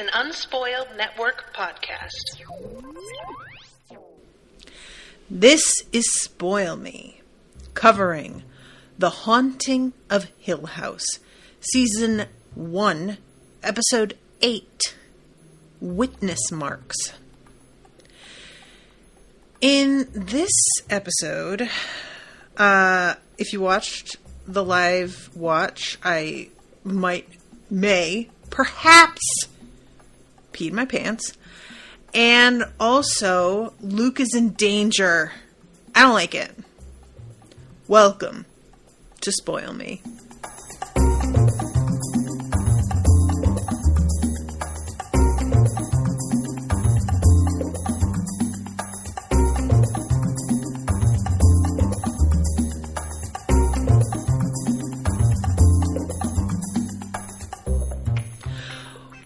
an Unspoiled Network podcast. This is Spoil Me, covering The Haunting of Hill House, Season 1, Episode 8, Witness Marks. In this episode, if you watched the live watch, I may, perhaps, peed my pants. And also, Luke is in danger. I don't like it. Welcome to Spoil Me.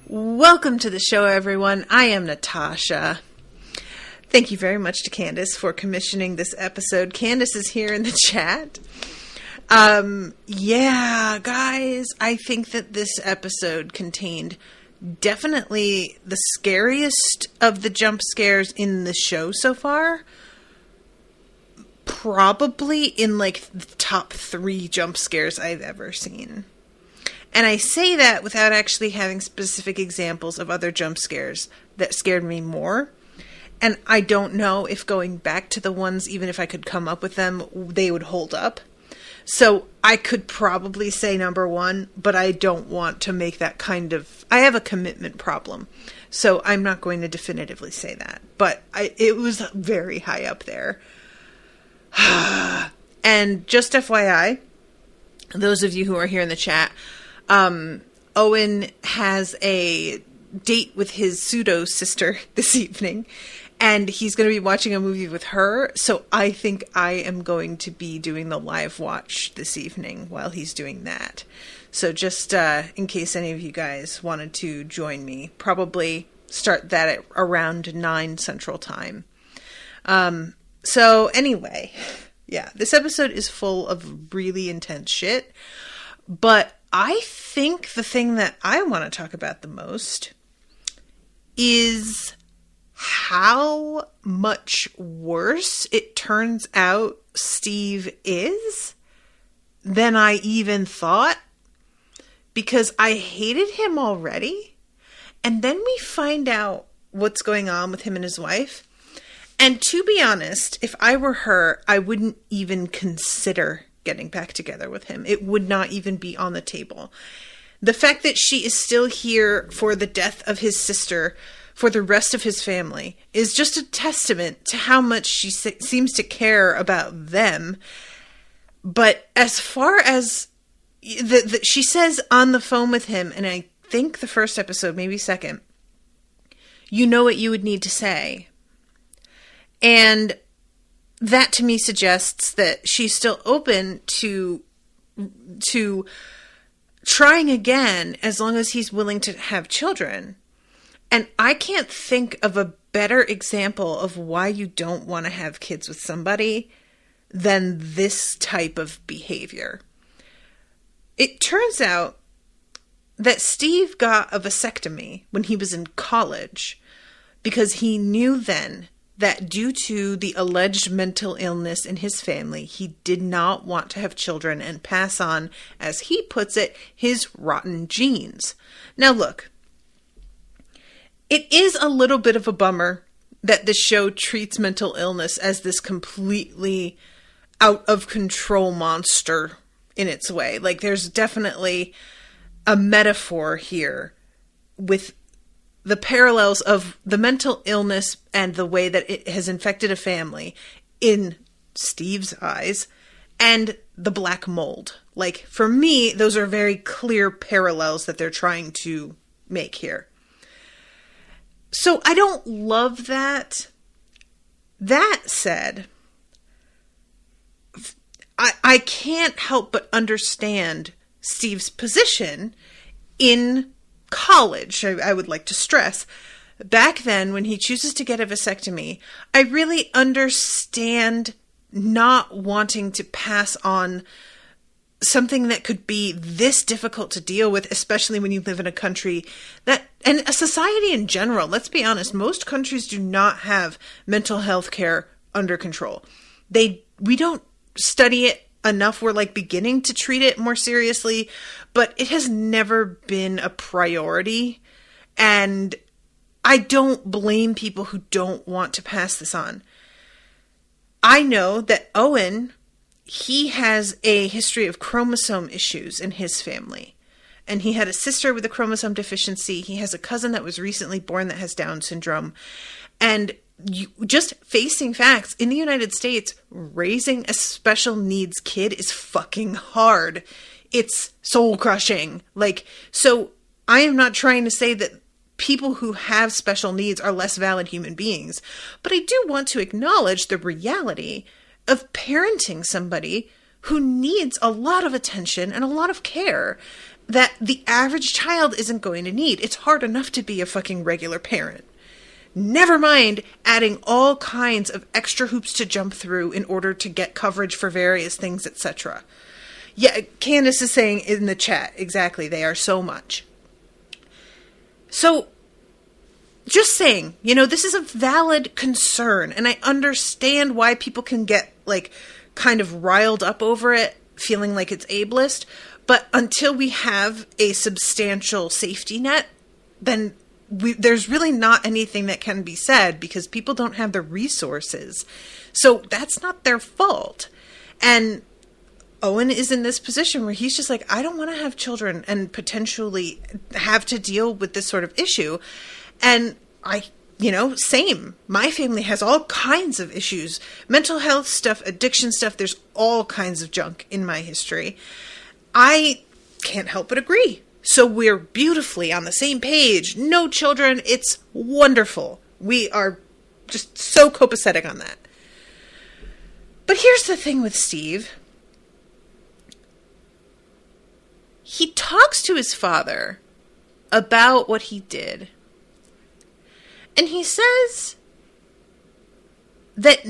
Welcome to the show, everyone. I am Natasha. Thank you very much to Candace for commissioning this episode. Candace is here in the chat. Yeah, guys, I think that this episode contained definitely the scariest of the jump scares in the show so far. Probably in like the top 3 jump scares I've ever seen. And I say that without actually having specific examples of other jump scares that scared me more. And I don't know if going back to the ones, even if I could come up with them, they would hold up. So I could probably say number 1, but I don't want to make that kind of... I have a commitment problem. So I'm not going to definitively say that. But it was very high up there. And just FYI, those of you who are here in the chat... Owen has a date with his pseudo sister this evening, and he's going to be watching a movie with her. So I think I am going to be doing the live watch this evening while he's doing that. So just, in case any of you guys wanted to join me, probably start that at around 9 Central Time. So anyway, yeah, this episode is full of really intense shit, but I think the thing that I want to talk about the most is how much worse it turns out Steve is than I even thought, because I hated him already. And then we find out what's going on with him and his wife. And to be honest, if I were her, I wouldn't even consider getting back together with him. It would not even be on the table. The fact that she is still here for the death of his sister, for the rest of his family, is just a testament to how much she seems to care about them. But as far as she says on the phone with him, and I think the first episode, maybe second, you know what you would need to say. And that to me suggests that she's still open to trying again as long as he's willing to have children. And I can't think of a better example of why you don't want to have kids with somebody than this type of behavior. It turns out that Steve got a vasectomy when he was in college because he knew then that due to the alleged mental illness in his family, he did not want to have children and pass on, as he puts it, his rotten genes. Now look, it is a little bit of a bummer that the show treats mental illness as this completely out of control monster in its way. Like, there's definitely a metaphor here with the parallels of the mental illness and the way that it has infected a family in Steve's eyes, and the black mold. Like, for me, those are very clear parallels that they're trying to make here. So I don't love that. That said, I can't help but understand Steve's position in college. I would like to stress, back then when he chooses to get a vasectomy, I really understand not wanting to pass on something that could be this difficult to deal with, especially when you live in a country that, and a society in general, let's be honest, most countries do not have mental health care under control. We don't study it enough. We're like beginning to treat it more seriously, but it has never been a priority. And I don't blame people who don't want to pass this on. I know that Owen, he has a history of chromosome issues in his family. And he had a sister with a chromosome deficiency. He has a cousin that was recently born that has Down syndrome. And just facing facts, in the United States, raising a special needs kid is fucking hard. It's soul crushing. So I am not trying to say that people who have special needs are less valid human beings, but I do want to acknowledge the reality of parenting somebody who needs a lot of attention and a lot of care that the average child isn't going to need. It's hard enough to be a fucking regular parent. Never mind adding all kinds of extra hoops to jump through in order to get coverage for various things, etc. Yeah, Candace is saying in the chat, exactly, they are so much. So, just saying, this is a valid concern, and I understand why people can get, kind of riled up over it, feeling like it's ableist, but until we have a substantial safety net, then there's really not anything that can be said, because people don't have the resources. So that's not their fault. And Owen is in this position where he's just like, I don't want to have children and potentially have to deal with this sort of issue. And same. My family has all kinds of issues. Mental health stuff, addiction stuff. There's all kinds of junk in my history. I can't help but agree. So we're beautifully on the same page. No children. It's wonderful. We are just so copacetic on that. But here's the thing with Steve. He talks to his father about what he did. And he says that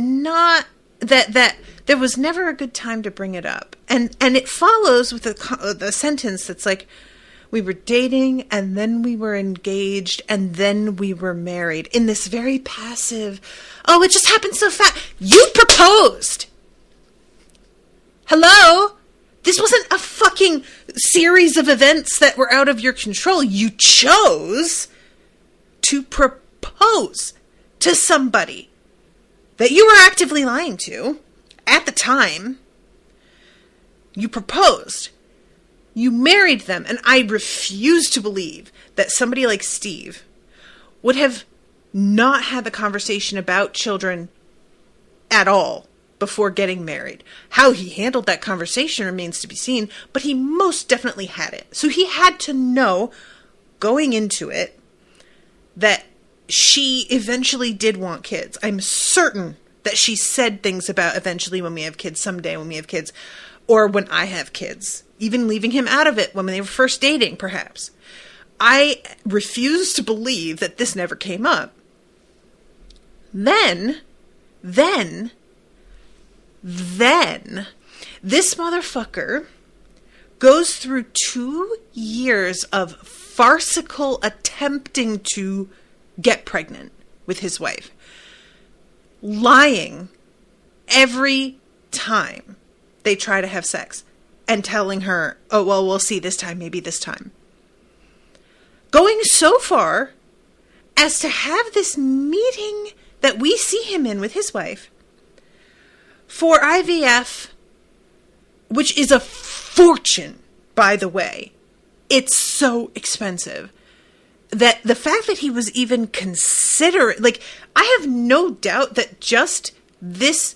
there was never a good time to bring it up. And it follows with a sentence that's like, we were dating, and then we were engaged, and then we were married. In this very passive, oh, it just happened so fast. You proposed! Hello? This wasn't a fucking series of events that were out of your control. You chose to propose to somebody that you were actively lying to at the time. You proposed. You married them. And I refuse to believe that somebody like Steve would have not had the conversation about children at all before getting married. How he handled that conversation remains to be seen, but he most definitely had it. So he had to know going into it that she eventually did want kids. I'm certain that she said things about eventually when we have kids, someday when we have kids, or when I have kids, even leaving him out of it when they were first dating, perhaps. I refuse to believe that this never came up. Then, this motherfucker goes through 2 years of farcical attempting to get pregnant with his wife. Lying every time they try to have sex and telling her, oh, well, we'll see this time, maybe this time. Going so far as to have this meeting that we see him in with his wife for IVF, which is a fortune, by the way. It's so expensive that the fact that he was even considering, I have no doubt that just this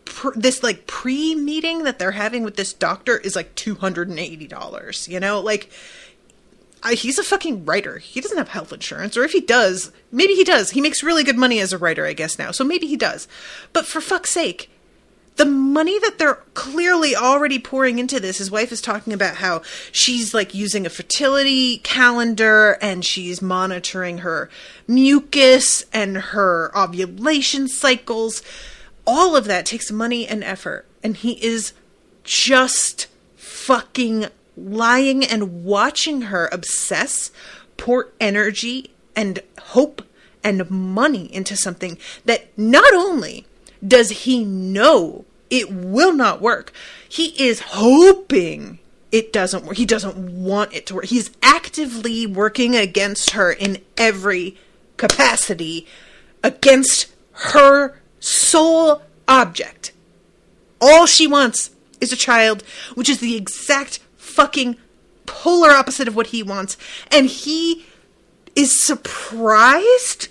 pre-meeting that they're having with this doctor is $280, he's a fucking writer. He doesn't have health insurance, or if he does, maybe he does. He makes really good money as a writer, I guess, now. So maybe he does. But for fuck's sake, the money that they're clearly already pouring into this, his wife is talking about how she's using a fertility calendar and she's monitoring her mucus and her ovulation cycles. All of that takes money and effort. And he is just fucking lying and watching her obsess, pour energy and hope and money into something that not only does he know it will not work, he is hoping it doesn't work. He doesn't want it to work. He's actively working against her in every capacity, against her sole object. All she wants is a child, which is the exact fucking polar opposite of what he wants. And he is surprised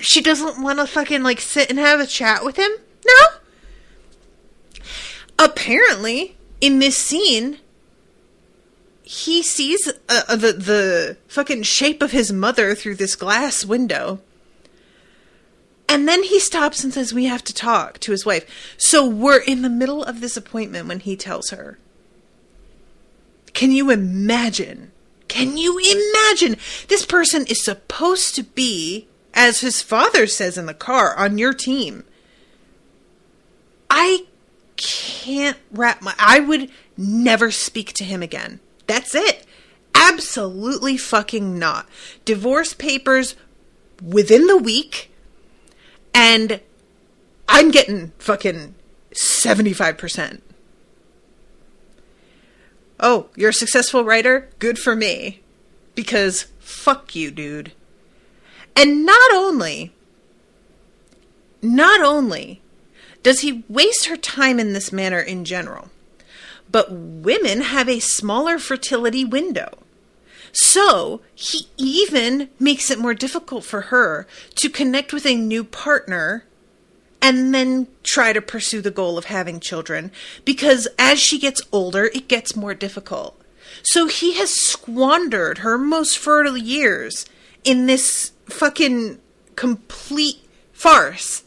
she doesn't want to fucking, like, sit and have a chat with him? No? Apparently, in this scene, he sees the fucking shape of his mother through this glass window. And then he stops and says, we have to talk, to his wife. So we're in the middle of this appointment when he tells her. Can you imagine? Can you imagine? This person is supposed to be, as his father says in the car, on your team. I can't I would never speak to him again. That's it. Absolutely fucking not. Divorce papers within the week, and I'm getting fucking 75%. Oh, you're a successful writer? Good for me. Because fuck you, dude. And not only does he waste her time in this manner in general, but women have a smaller fertility window. So he even makes it more difficult for her to connect with a new partner and then try to pursue the goal of having children, because as she gets older, it gets more difficult. So he has squandered her most fertile years in this fucking complete farce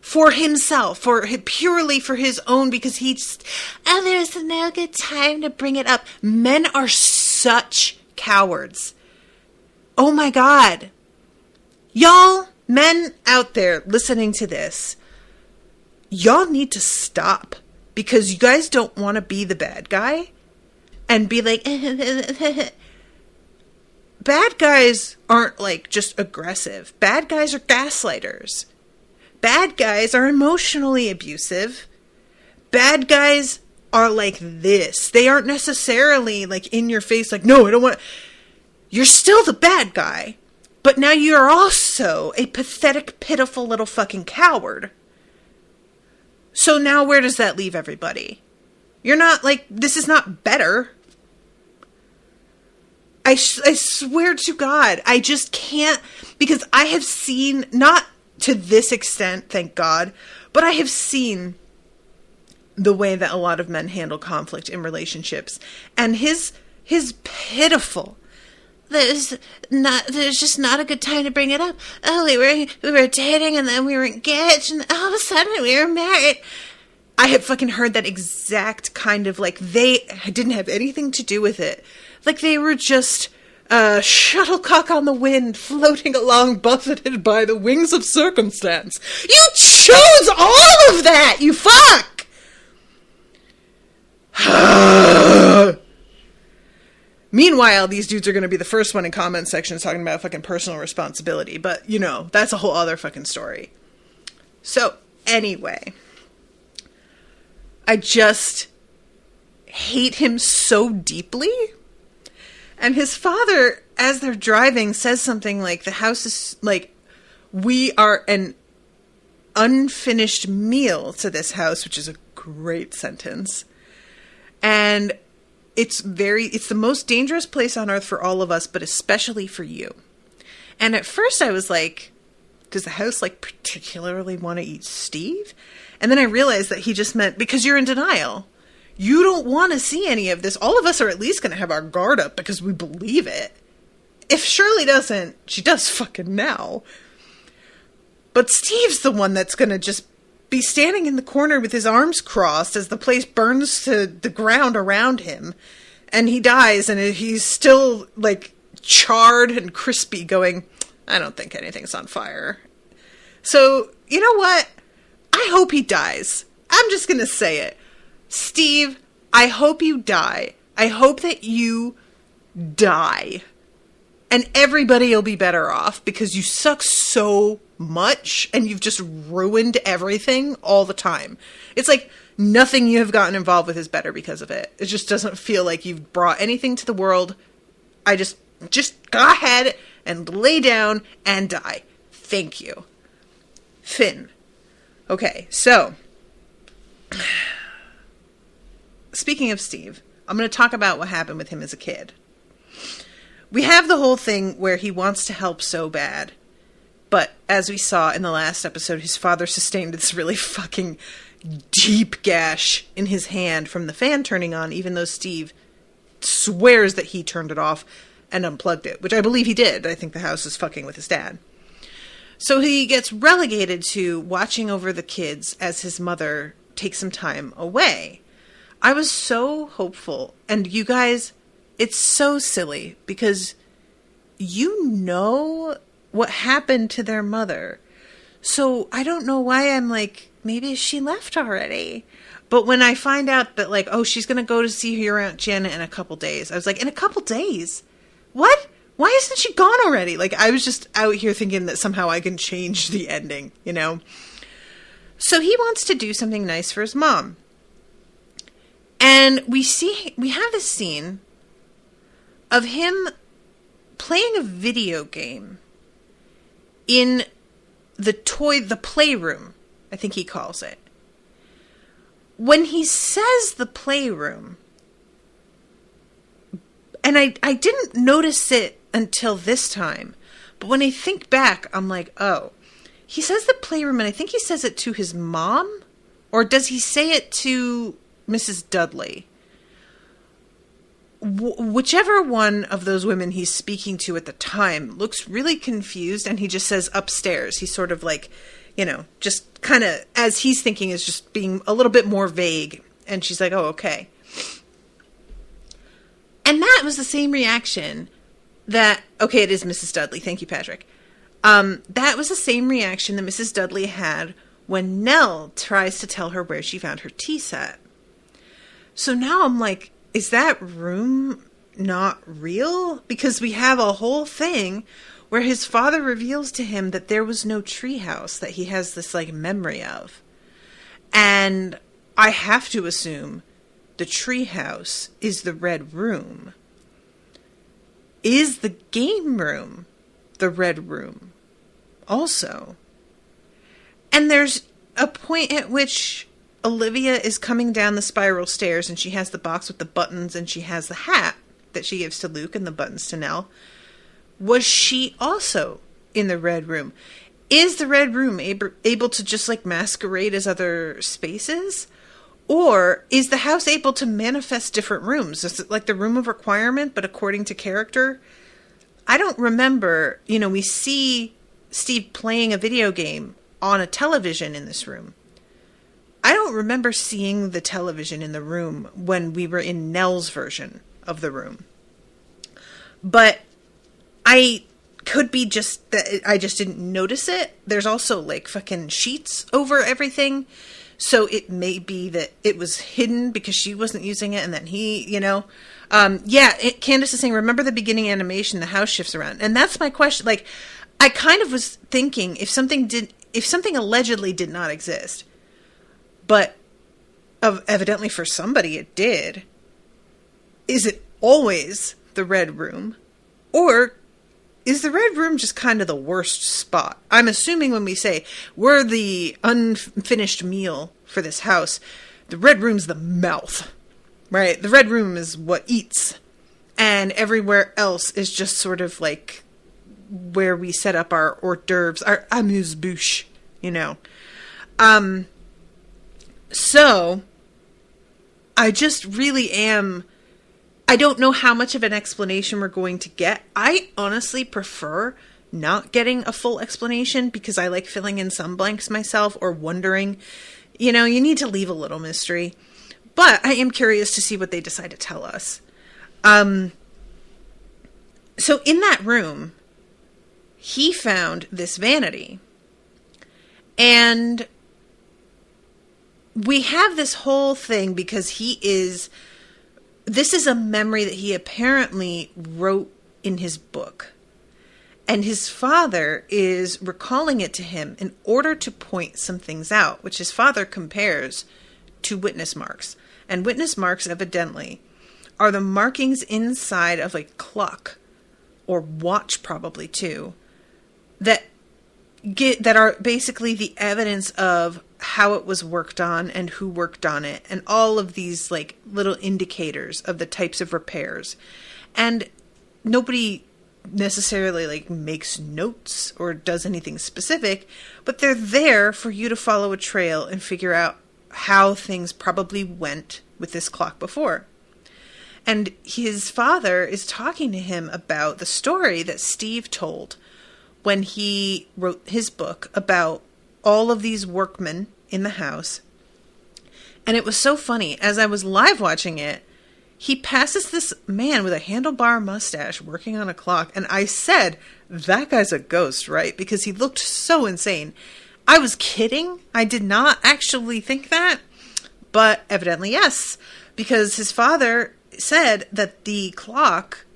for himself, purely for his own, because there's no good time to bring it up. Men are such cowards. Oh my God. Y'all, men out there listening to this, y'all need to stop, because you guys don't want to be the bad guy and be like, bad guys aren't like just aggressive. Bad guys are gaslighters. Bad guys are emotionally abusive. Bad guys are like this. They aren't necessarily like in your face like, no, I don't want. You're still the bad guy, but now you're also a pathetic, pitiful little fucking coward. So now where does that leave everybody? You're not like, this is not better. I swear to God, I just can't, because I have seen, not to this extent, thank God, but I have seen the way that a lot of men handle conflict in relationships, and his pitiful, there's just not a good time to bring it up. Oh, we were dating, and then we were engaged, and all of a sudden we were married. I have fucking heard that exact kind of, like, they didn't have anything to do with it. Like, they were just a shuttlecock on the wind, floating along, buffeted by the wings of circumstance. You chose all of that, you fuck! Meanwhile, these dudes are going to be the first one in comment sections talking about fucking personal responsibility. But, you know, that's a whole other fucking story. So, anyway, I just hate him so deeply. And his father, as they're driving, says something like, the house is, like, we are an unfinished meal to this house, which is a great sentence. And it's the most dangerous place on earth for all of us, but especially for you. And at first I was like, does the house, like, particularly want to eat Steve? And then I realized that he just meant, because you're in denial. You don't want to see any of this. All of us are at least going to have our guard up because we believe it. If Shirley doesn't, she does fucking now. But Steve's the one that's going to just be standing in the corner with his arms crossed as the place burns to the ground around him. And he dies, and he's still, like, charred and crispy, going, I don't think anything's on fire. So, you know what? I hope he dies. I'm just going to say it. Steve, I hope you die. I hope that you die. And everybody will be better off because you suck so much and you've just ruined everything all the time. It's like nothing you have gotten involved with is better because of it. It just doesn't feel like you've brought anything to the world. I just go ahead and lay down and die. Thank you. Finn. Okay, so speaking of Steve, I'm going to talk about what happened with him as a kid. We have the whole thing where he wants to help so bad, but as we saw in the last episode, his father sustained this really fucking deep gash in his hand from the fan turning on, even though Steve swears that he turned it off and unplugged it, which I believe he did. I think the house is fucking with his dad. So he gets relegated to watching over the kids as his mother takes some time away. I was so hopeful. And you guys, it's so silly because you know what happened to their mother. So I don't know why I'm like, maybe she left already. But when I find out that like, oh, she's going to go to see your Aunt Janet in a couple days. I was like, in a couple days? What? Why isn't she gone already? Like, I was just out here thinking that somehow I can change the ending, you know? So he wants to do something nice for his mom. And we have this scene of him playing a video game in the playroom, I think he calls it. When he says the playroom, and I didn't notice it until this time, but when I think back, I'm like, oh, he says the playroom, and I think he says it to his mom, or does he say it to Mrs. Dudley? Whichever one of those women he's speaking to at the time looks really confused, and he just says upstairs. He's sort of like, you know, just kind of, as he's thinking, is just being a little bit more vague. And she's like, oh, okay. And that was the same reaction that, okay, it is Mrs. Dudley. Thank you, Patrick. That was the same reaction that Mrs. Dudley had when Nell tries to tell her where she found her tea set. So now I'm like, is that room not real? Because we have a whole thing where his father reveals to him that there was no treehouse that he has this like memory of. And I have to assume the treehouse is the red room. Is the game room the red room also? And there's a point at which Olivia is coming down the spiral stairs and she has the box with the buttons and she has the hat that she gives to Luke and the buttons to Nell. Was she also in the red room? Is the red room able to just like masquerade as other spaces? Or is the house able to manifest different rooms? Is it like the room of requirement, but according to character? I don't remember, you know, we see Steve playing a video game on a television in this room. I don't remember seeing the television in the room when we were in Nell's version of the room. But I could be just that I just didn't notice it. There's also like fucking sheets over everything. So it may be that it was hidden because she wasn't using it and then he, you know. Candace is saying, remember the beginning animation, the house shifts around. And that's my question. Like, I kind of was thinking if something allegedly did not exist, but evidently for somebody it did, is it always the red room? Or is the red room just kind of the worst spot? I'm assuming when we say we're the unfinished meal for this house, the red room's the mouth, right? The red room is what eats. And everywhere else is just sort of like where we set up our hors d'oeuvres, our amuse-bouche, you know. So I just really am... I don't know how much of an explanation we're going to get. I honestly prefer not getting a full explanation because I like filling in some blanks myself or wondering. You know, you need to leave a little mystery. But I am curious to see what they decide to tell us. So in that room, he found this vanity. And we have this whole thing because this is a memory that he apparently wrote in his book. And his father is recalling it to him in order to point some things out, which his father compares to witness marks. And witness marks, evidently, are the markings inside of a clock, or watch probably too, that are basically the evidence of how it was worked on and who worked on it, and all of these like little indicators of the types of repairs. And nobody necessarily like makes notes or does anything specific, but they're there for you to follow a trail and figure out how things probably went with this clock before. And his father is talking to him about the story that Steve told when he wrote his book about all of these workmen in the house. And it was so funny. As I was live watching it, he passes this man with a handlebar mustache working on a clock. And I said, that guy's a ghost, right? Because he looked so insane. I was kidding. I did not actually think that. But evidently, yes. Because his father said that the clock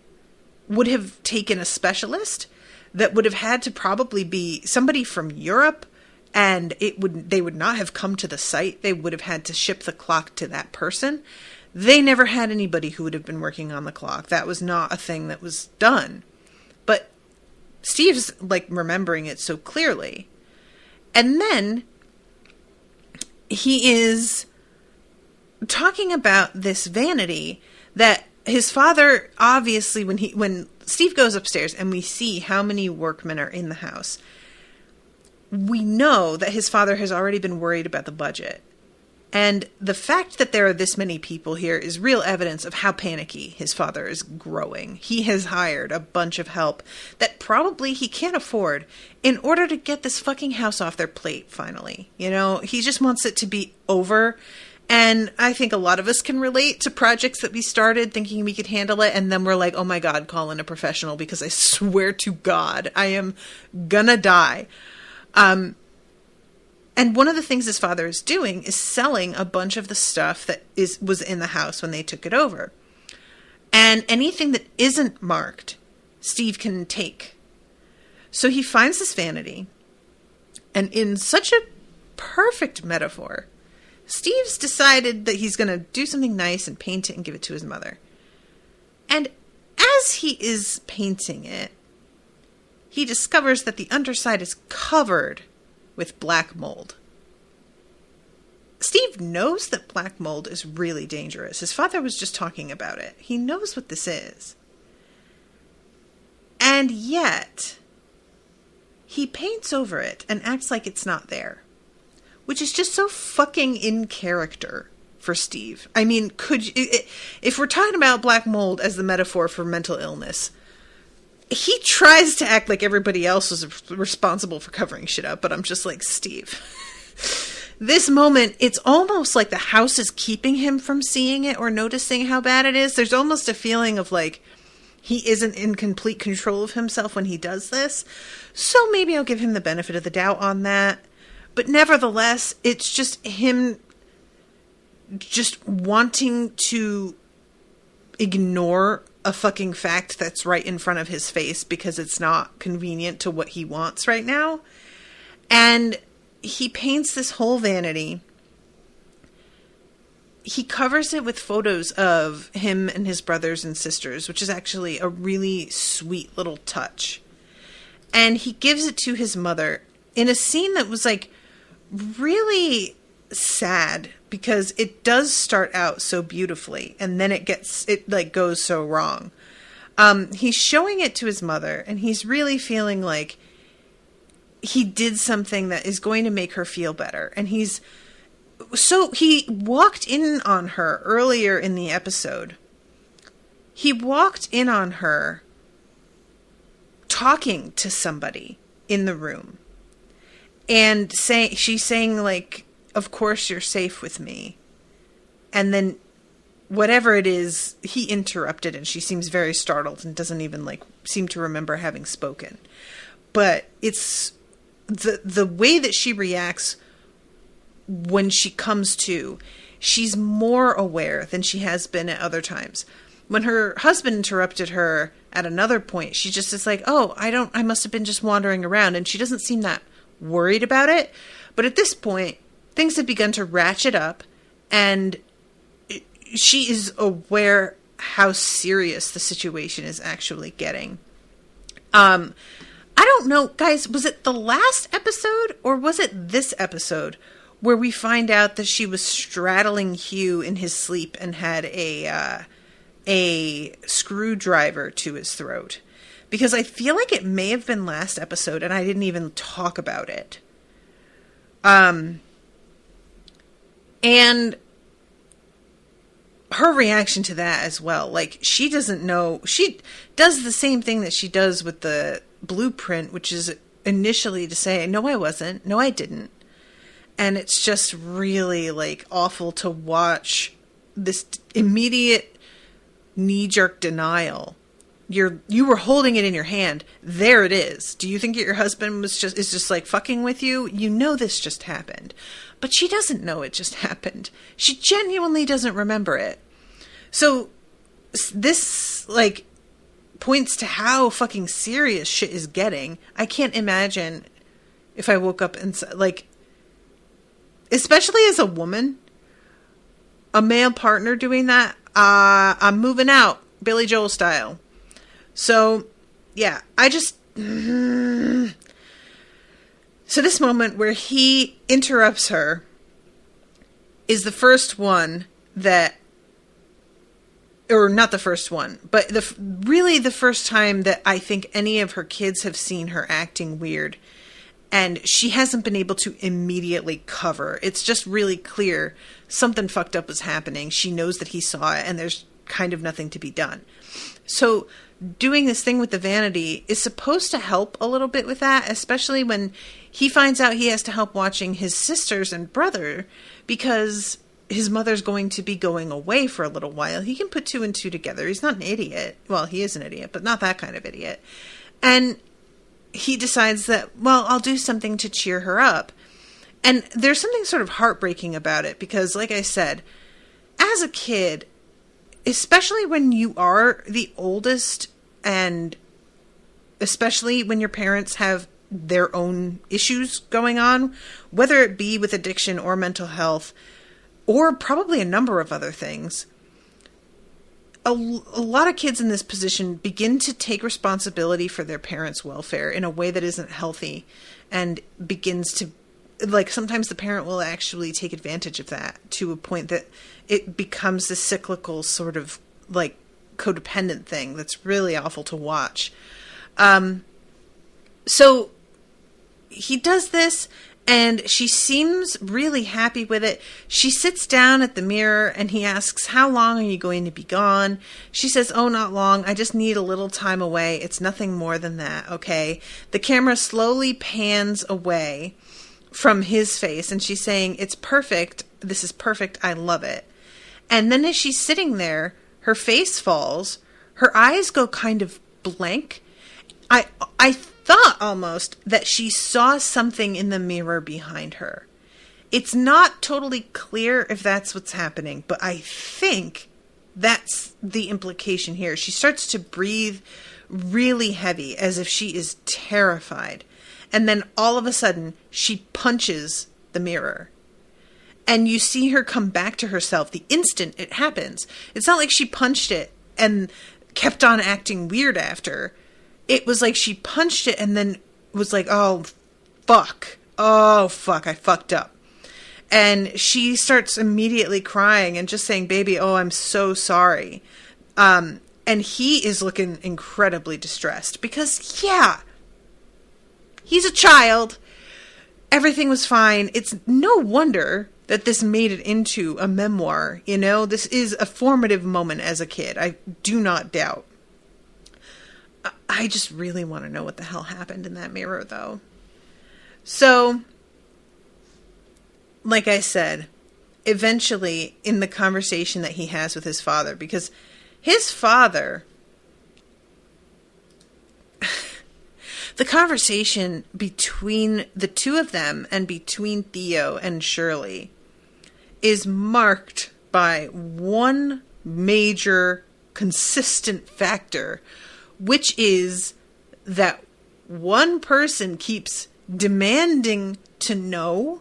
would have taken a specialist that would have had to probably be somebody from Europe. And they would not have come to the site. They would have had to ship the clock to that person. They never had anybody who would have been working on the clock. That was not a thing that was done. But Steve's like remembering it so clearly. And then he is talking about this vanity that his father, obviously, when Steve goes upstairs and we see how many workmen are in the house, we know that his father has already been worried about the budget. And the fact that there are this many people here is real evidence of how panicky his father is growing. He has hired a bunch of help that probably he can't afford in order to get this fucking house off their plate finally. You know, he just wants it to be over. And I think a lot of us can relate to projects that we started thinking we could handle it. And then we're like, oh my God, call in a professional because I swear to God, I am gonna die. And one of the things his father is doing is selling a bunch of the stuff that was in the house when they took it over. And anything that isn't marked, Steve can take. So he finds this vanity. And in such a perfect metaphor, Steve's decided that he's going to do something nice and paint it and give it to his mother. And as he is painting it, he discovers that the underside is covered with black mold. Steve knows that black mold is really dangerous. His father was just talking about it. He knows what this is. And yet, he paints over it and acts like it's not there. Which is just so fucking in character for Steve. I mean, if we're talking about black mold as the metaphor for mental illness, he tries to act like everybody else is responsible for covering shit up, but I'm just like, Steve. This moment, it's almost like the house is keeping him from seeing it or noticing how bad it is. There's almost a feeling of like he isn't in complete control of himself when he does this. So maybe I'll give him the benefit of the doubt on that. But nevertheless, it's just him just wanting to ignore a fucking fact that's right in front of his face because it's not convenient to what he wants right now. And he paints this whole vanity. He covers it with photos of him and his brothers and sisters, which is actually a really sweet little touch. And he gives it to his mother in a scene that was like really sad because it does start out so beautifully and then it like goes so wrong. He's showing it to his mother and he's really feeling like he did something that is going to make her feel better. And he walked in on her earlier in the episode. He walked in on her talking to somebody in the room. And she's saying like, of course you're safe with me. And then whatever it is, he interrupted and she seems very startled and doesn't even like seem to remember having spoken. But it's the way that she reacts when she comes to, she's more aware than she has been at other times. When her husband interrupted her at another point, she just is like, oh, I must have been just wandering around. And she doesn't seem that worried about it. But at this point, things have begun to ratchet up, and she is aware how serious the situation is actually getting. I don't know, guys, was it the last episode or was it this episode where we find out that she was straddling Hugh in his sleep and had a screwdriver to his throat? Because I feel like it may have been last episode and I didn't even talk about it. And her reaction to that as well, like, she doesn't know, she does the same thing that she does with the blueprint, which is initially to say, no, I wasn't, no, I didn't. And it's just really, like, awful to watch this immediate knee-jerk denial. You were holding it in your hand. There it is. Do you think that your husband is just like fucking with you? You know this just happened. But she doesn't know it just happened. She genuinely doesn't remember it. So this, like, points to how fucking serious shit is getting. I can't imagine if I woke up and, like, especially as a woman, a male partner doing that, I'm moving out, Billy Joel style. So, yeah, so this moment where he interrupts her is the first one that, or not the first one, but really the first time that I think any of her kids have seen her acting weird. And she hasn't been able to immediately cover. It's just really clear something fucked up was happening. She knows that he saw it and there's kind of nothing to be done. So doing this thing with the vanity is supposed to help a little bit with that, especially when he finds out he has to help watching his sisters and brother because his mother's going to be going away for a little while. He can put two and two together. He's not an idiot. Well, he is an idiot, but not that kind of idiot. And he decides that, well, I'll do something to cheer her up. And there's something sort of heartbreaking about it because, like I said, as a kid, especially when you are the oldest and especially when your parents have their own issues going on, whether it be with addiction or mental health, or probably a number of other things, a lot of kids in this position begin to take responsibility for their parents' welfare in a way that isn't healthy and begins to, like, sometimes the parent will actually take advantage of that to a point that it becomes this cyclical sort of, like, codependent thing that's really awful to watch. So he does this, and she seems really happy with it. She sits down at the mirror, and he asks, how long are you going to be gone? She says, oh, not long. I just need a little time away. It's nothing more than that, okay? The camera slowly pans away from his face, and she's saying, it's perfect. This is perfect. I love it. And then as she's sitting there, her face falls. Her eyes go kind of blank. I thought almost that she saw something in the mirror behind her. It's not totally clear if that's what's happening, but I think that's the implication here. She starts to breathe really heavy as if she is terrified. And then all of a sudden, she punches the mirror. And you see her come back to herself the instant it happens. It's not like she punched it and kept on acting weird after. It was like she punched it and then was like, oh, fuck. Oh, fuck, I fucked up. And she starts immediately crying and just saying, baby, oh, I'm so sorry. And he is looking incredibly distressed because, yeah, he's a child. Everything was fine. It's no wonder that this made it into a memoir. You know, this is a formative moment as a kid. I do not doubt. I just really want to know what the hell happened in that mirror, though. So, like I said, eventually in the conversation that he has with his father, because his father, the conversation between the two of them and between Theo and Shirley is marked by one major consistent factor, which is that one person keeps demanding to know,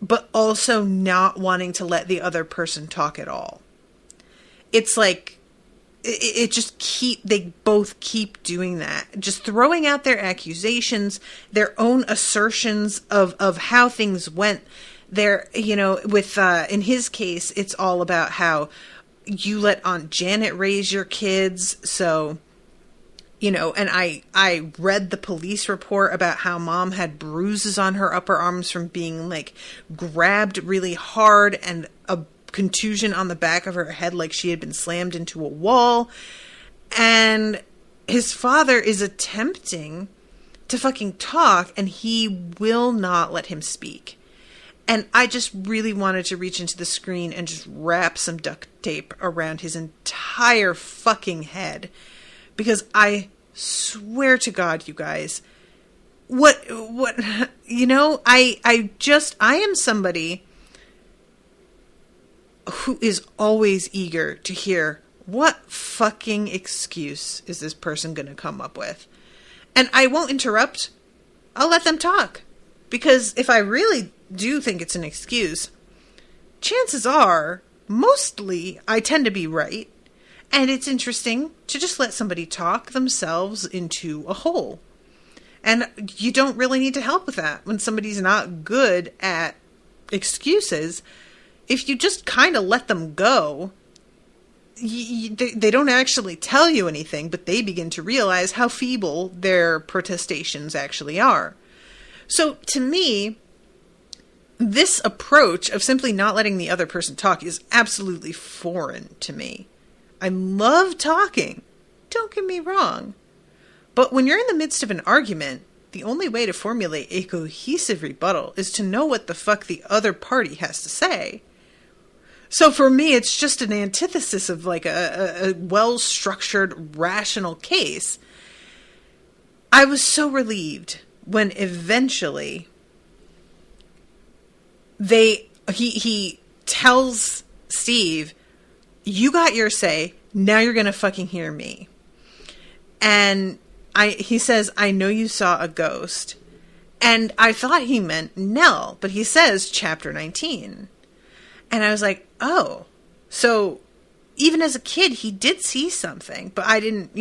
but also not wanting to let the other person talk at all. It's like, they both keep doing that. Just throwing out their accusations, their own assertions of how things went. They're, with, in his case, it's all about how you let Aunt Janet raise your kids. So, and I read the police report about how mom had bruises on her upper arms from being like grabbed really hard and a contusion on the back of her head like she had been slammed into a wall. And his father is attempting to fucking talk and he will not let him speak. And I just really wanted to reach into the screen and just wrap some duct tape around his entire fucking head. Because I swear to God, you guys, I am somebody who is always eager to hear what fucking excuse is this person going to come up with. And I won't interrupt. I'll let them talk. Because if I really do think it's an excuse, chances are, mostly, I tend to be right. And it's interesting to just let somebody talk themselves into a hole. And you don't really need to help with that when somebody's not good at excuses. If you just kind of let them go, they don't actually tell you anything, but they begin to realize how feeble their protestations actually are. So to me, this approach of simply not letting the other person talk is absolutely foreign to me. I love talking. Don't get me wrong. But when you're in the midst of an argument, the only way to formulate a cohesive rebuttal is to know what the fuck the other party has to say. So for me, it's just an antithesis of like a well-structured, rational case. I was so relieved when eventually he tells Steve, you got your say, now you're gonna fucking hear me. And he says, I know you saw a ghost. And I thought he meant Nell, but he says chapter 19. And I was like, oh, so even as a kid, he did see something, but I didn't,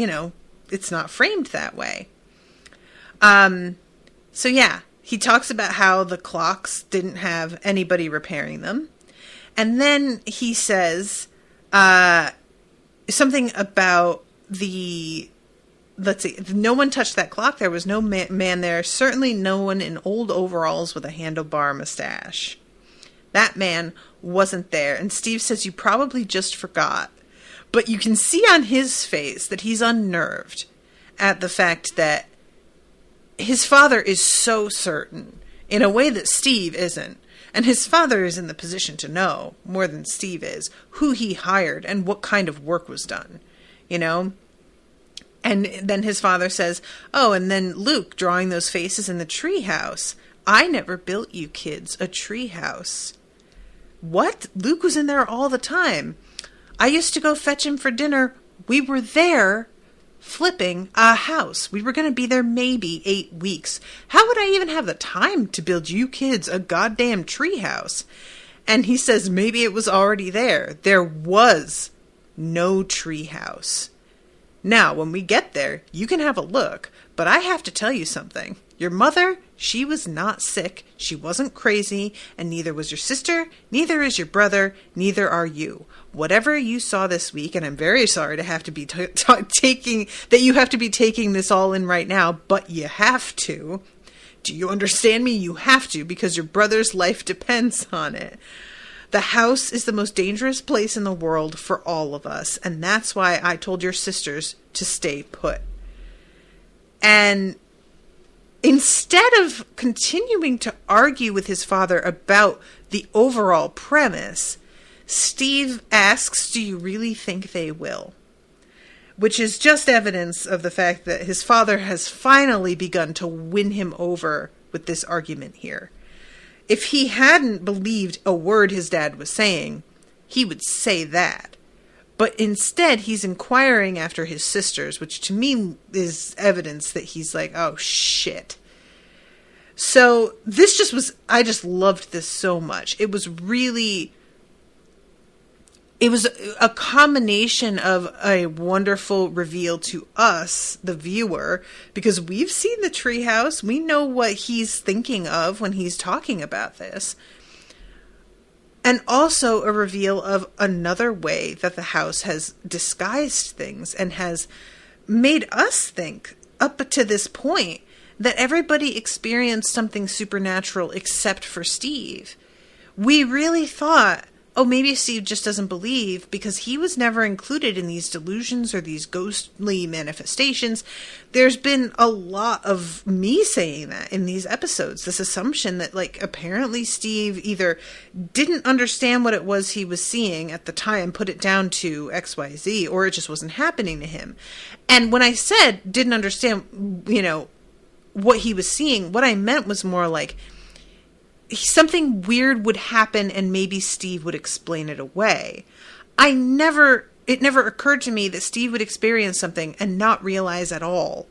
it's not framed that way. So yeah, he talks about how the clocks didn't have anybody repairing them. And then he says, something about let's see, no one touched that clock. There was no man there. Certainly no one in old overalls with a handlebar mustache. That man wasn't there. And Steve says, you probably just forgot. But you can see on his face that he's unnerved at the fact that his father is so certain in a way that Steve isn't. And his father is in the position to know, more than Steve is, who he hired and what kind of work was done, And then his father says, oh, and then Luke drawing those faces in the treehouse. I never built you kids a treehouse. What? Luke was in there all the time. I used to go fetch him for dinner. We were there flipping a house. We were going to be there maybe 8 weeks. How would I even have the time to build you kids a goddamn treehouse? And he says maybe it was already there. There was no treehouse. Now, when we get there, you can have a look, but I have to tell you something. Your mother, she was not sick, she wasn't crazy, and neither was your sister, neither is your brother, neither are you. Whatever you saw this week, and I'm very sorry to have to be taking this all in right now, but you have to. Do you understand me? You have to, because your brother's life depends on it. The house is the most dangerous place in the world for all of us, and that's why I told your sisters to stay put. And instead of continuing to argue with his father about the overall premise, Steve asks, do you really think they will? which is just evidence of the fact that his father has finally begun to win him over with this argument here. If he hadn't believed a word his dad was saying, he would say that. But instead, he's inquiring after his sisters, which to me is evidence that he's like, oh, shit. So this just was, I just loved this so much. It was a combination of a wonderful reveal to us, the viewer, because we've seen the treehouse. We know what he's thinking of when he's talking about this. And also a reveal of another way that the house has disguised things and has made us think, up to this point, that everybody experienced something supernatural except for Steve. We really thought, oh, maybe Steve just doesn't believe because he was never included in these delusions or these ghostly manifestations. There's been a lot of me saying that in these episodes, this assumption that, like, apparently Steve either didn't understand what it was he was seeing at the time, put it down to XYZ, or it just wasn't happening to him. And when I said didn't understand, what he was seeing, what I meant was more like, something weird would happen and maybe Steve would explain it away. It never occurred to me that Steve would experience something and not realize at all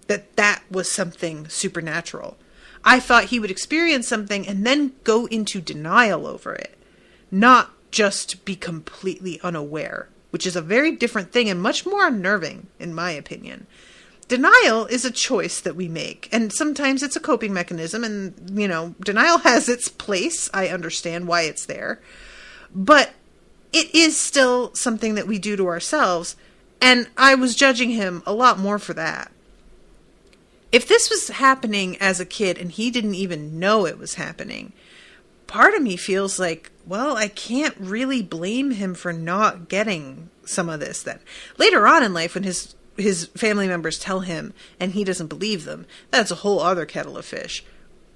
that was something supernatural. I thought he would experience something and then go into denial over it, not just be completely unaware, which is a very different thing and much more unnerving, in my opinion. Denial is a choice that we make, and sometimes it's a coping mechanism, and, denial has its place. I understand why it's there, but it is still something that we do to ourselves, and I was judging him a lot more for that. If this was happening as a kid and he didn't even know it was happening, part of me feels like, well, I can't really blame him for not getting some of this then. Later on in life, when his family members tell him and he doesn't believe them, that's a whole other kettle of fish.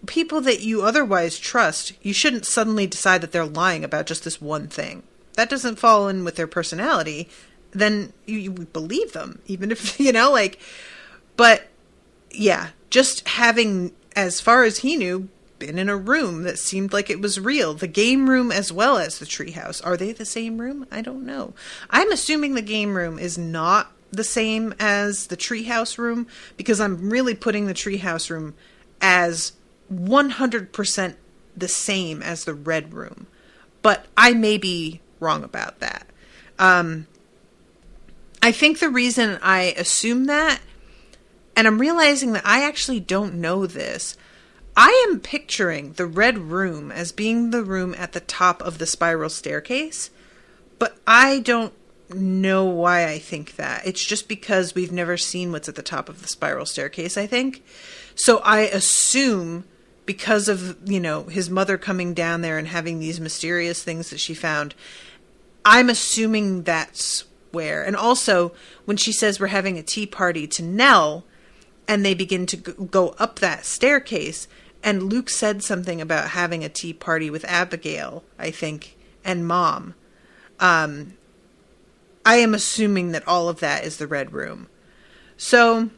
People that you otherwise trust, you shouldn't suddenly decide that they're lying about just this one thing. That doesn't fall in with their personality. Then you believe them, even if, but yeah, just having, as far as he knew, been in a room that seemed like it was real. The game room as well as the treehouse. Are they the same room? I don't know. I'm assuming the game room is not the same as the treehouse room, because I'm really putting the treehouse room as 100% the same as the red room. But I may be wrong about that. I think the reason I assume that, and I'm realizing that I actually don't know this, I am picturing the red room as being the room at the top of the spiral staircase, but I don't know why I think that. It's just because we've never seen what's at the top of the spiral staircase, I think. So I assume, because of, his mother coming down there and having these mysterious things that she found, I'm assuming that's where. And also, when she says we're having a tea party to Nell, and they begin to go up that staircase, and Luke said something about having a tea party with Abigail, I think, and Mom. I am assuming that all of that is the red room. So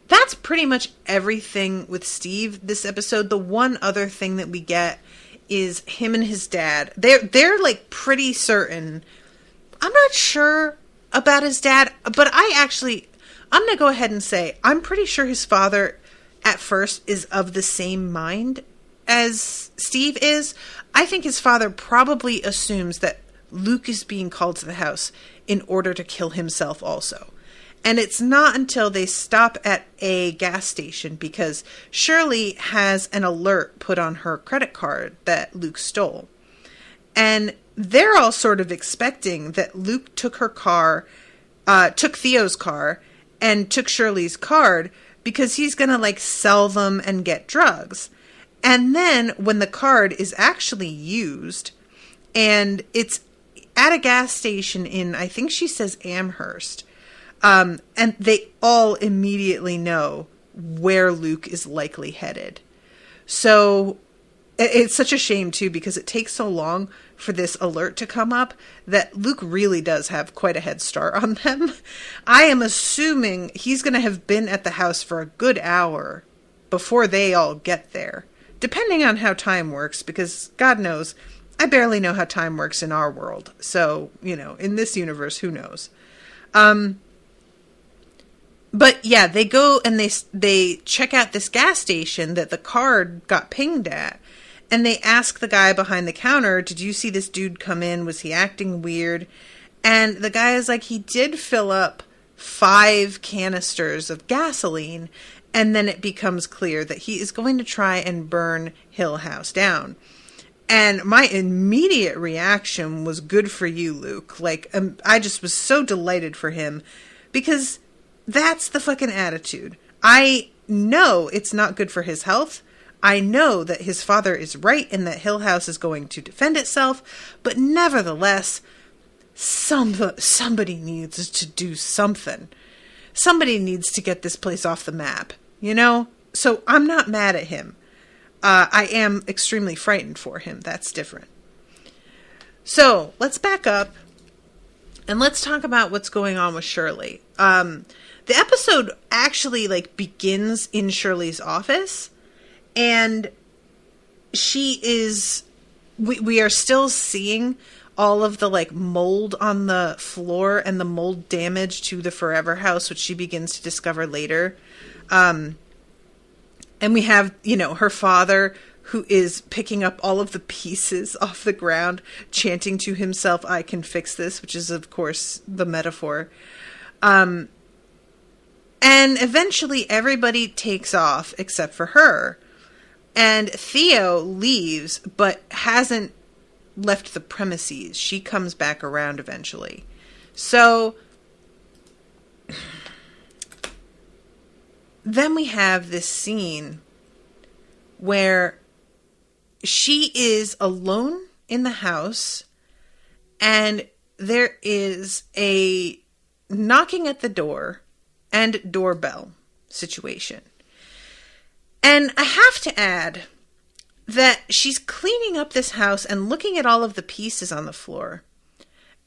that's pretty much everything with Steve this episode. The one other thing that we get is him and his dad. They're like pretty certain. I'm not sure about his dad, but I'm going to go ahead and say I'm pretty sure his father at first is of the same mind as Steve is. I think his father probably assumes that Luke is being called to the house in order to kill himself also. And it's not until they stop at a gas station, because Shirley has an alert put on her credit card that Luke stole. And they're all sort of expecting that Luke took Theo's car and took Shirley's card because he's going to sell them and get drugs. And then when the card is actually used, and it's at a gas station in, I think she says Amherst, and they all immediately know where Luke is likely headed. So It's such a shame, too, because it takes so long for this alert to come up that Luke really does have quite a head start on them. I am assuming he's going to have been at the house for a good hour before they all get there, depending on how time works, because God knows, I barely know how time works in our world. So, in this universe, who knows? But yeah, they go and they check out this gas station that the card got pinged at. And they ask the guy behind the counter, did you see this dude come in? Was he acting weird? And the guy is like, he did fill up 5 canisters of gasoline. And then it becomes clear that he is going to try and burn Hill House down. And my immediate reaction was, good for you, Luke. Like, I just was so delighted for him, because that's the fucking attitude. I know it's not good for his health. I know that his father is right and that Hill House is going to defend itself, but nevertheless, somebody needs to do something. Somebody needs to get this place off the map, So I'm not mad at him. I am extremely frightened for him. That's different. So let's back up and let's talk about what's going on with Shirley. The episode actually begins in Shirley's office. And she is, we are still seeing all of the mold on the floor and the mold damage to the Forever House, which she begins to discover later. And we have, her father, who is picking up all of the pieces off the ground, chanting to himself, I can fix this, which is, of course, the metaphor. And eventually everybody takes off except for her. And Theo leaves, but hasn't left the premises. She comes back around eventually. So then we have this scene where she is alone in the house, and there is a knocking at the door and doorbell situation. And I have to add that she's cleaning up this house and looking at all of the pieces on the floor.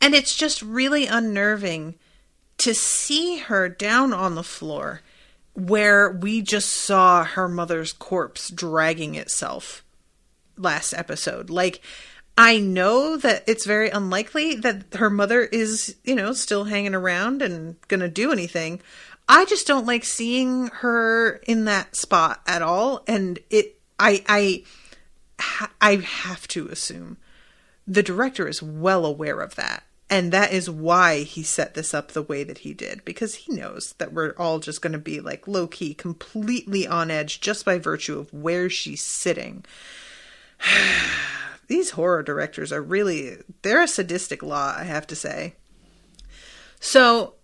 And it's just really unnerving to see her down on the floor where we just saw her mother's corpse dragging itself last episode. I know that it's very unlikely that her mother is, still hanging around and gonna do anything. I just don't like seeing her in that spot at all. And I have to assume the director is well aware of that. And that is why he set this up the way that he did, because he knows that we're all just going to be low key, completely on edge just by virtue of where she's sitting. These horror directors are they're a sadistic lot, I have to say. So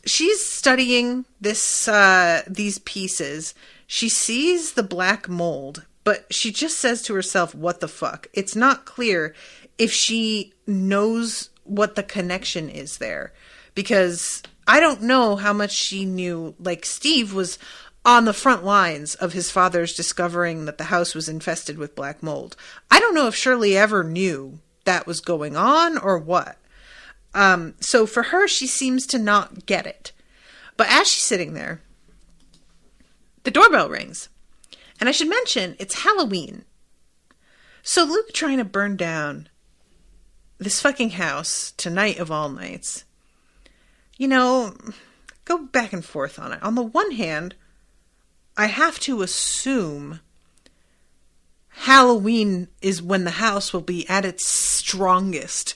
she's studying these pieces. She sees the black mold, but she just says to herself, what the fuck? It's not clear if she knows what the connection is there, because I don't know how much she knew. Steve was on the front lines of his father's discovering that the house was infested with black mold. I don't know if Shirley ever knew that was going on or what. So for her, she seems to not get it. But as she's sitting there, the doorbell rings. And I should mention, it's Halloween. So Luke trying to burn down this fucking house tonight of all nights. Go back and forth on it. On the one hand, I have to assume Halloween is when the house will be at its strongest,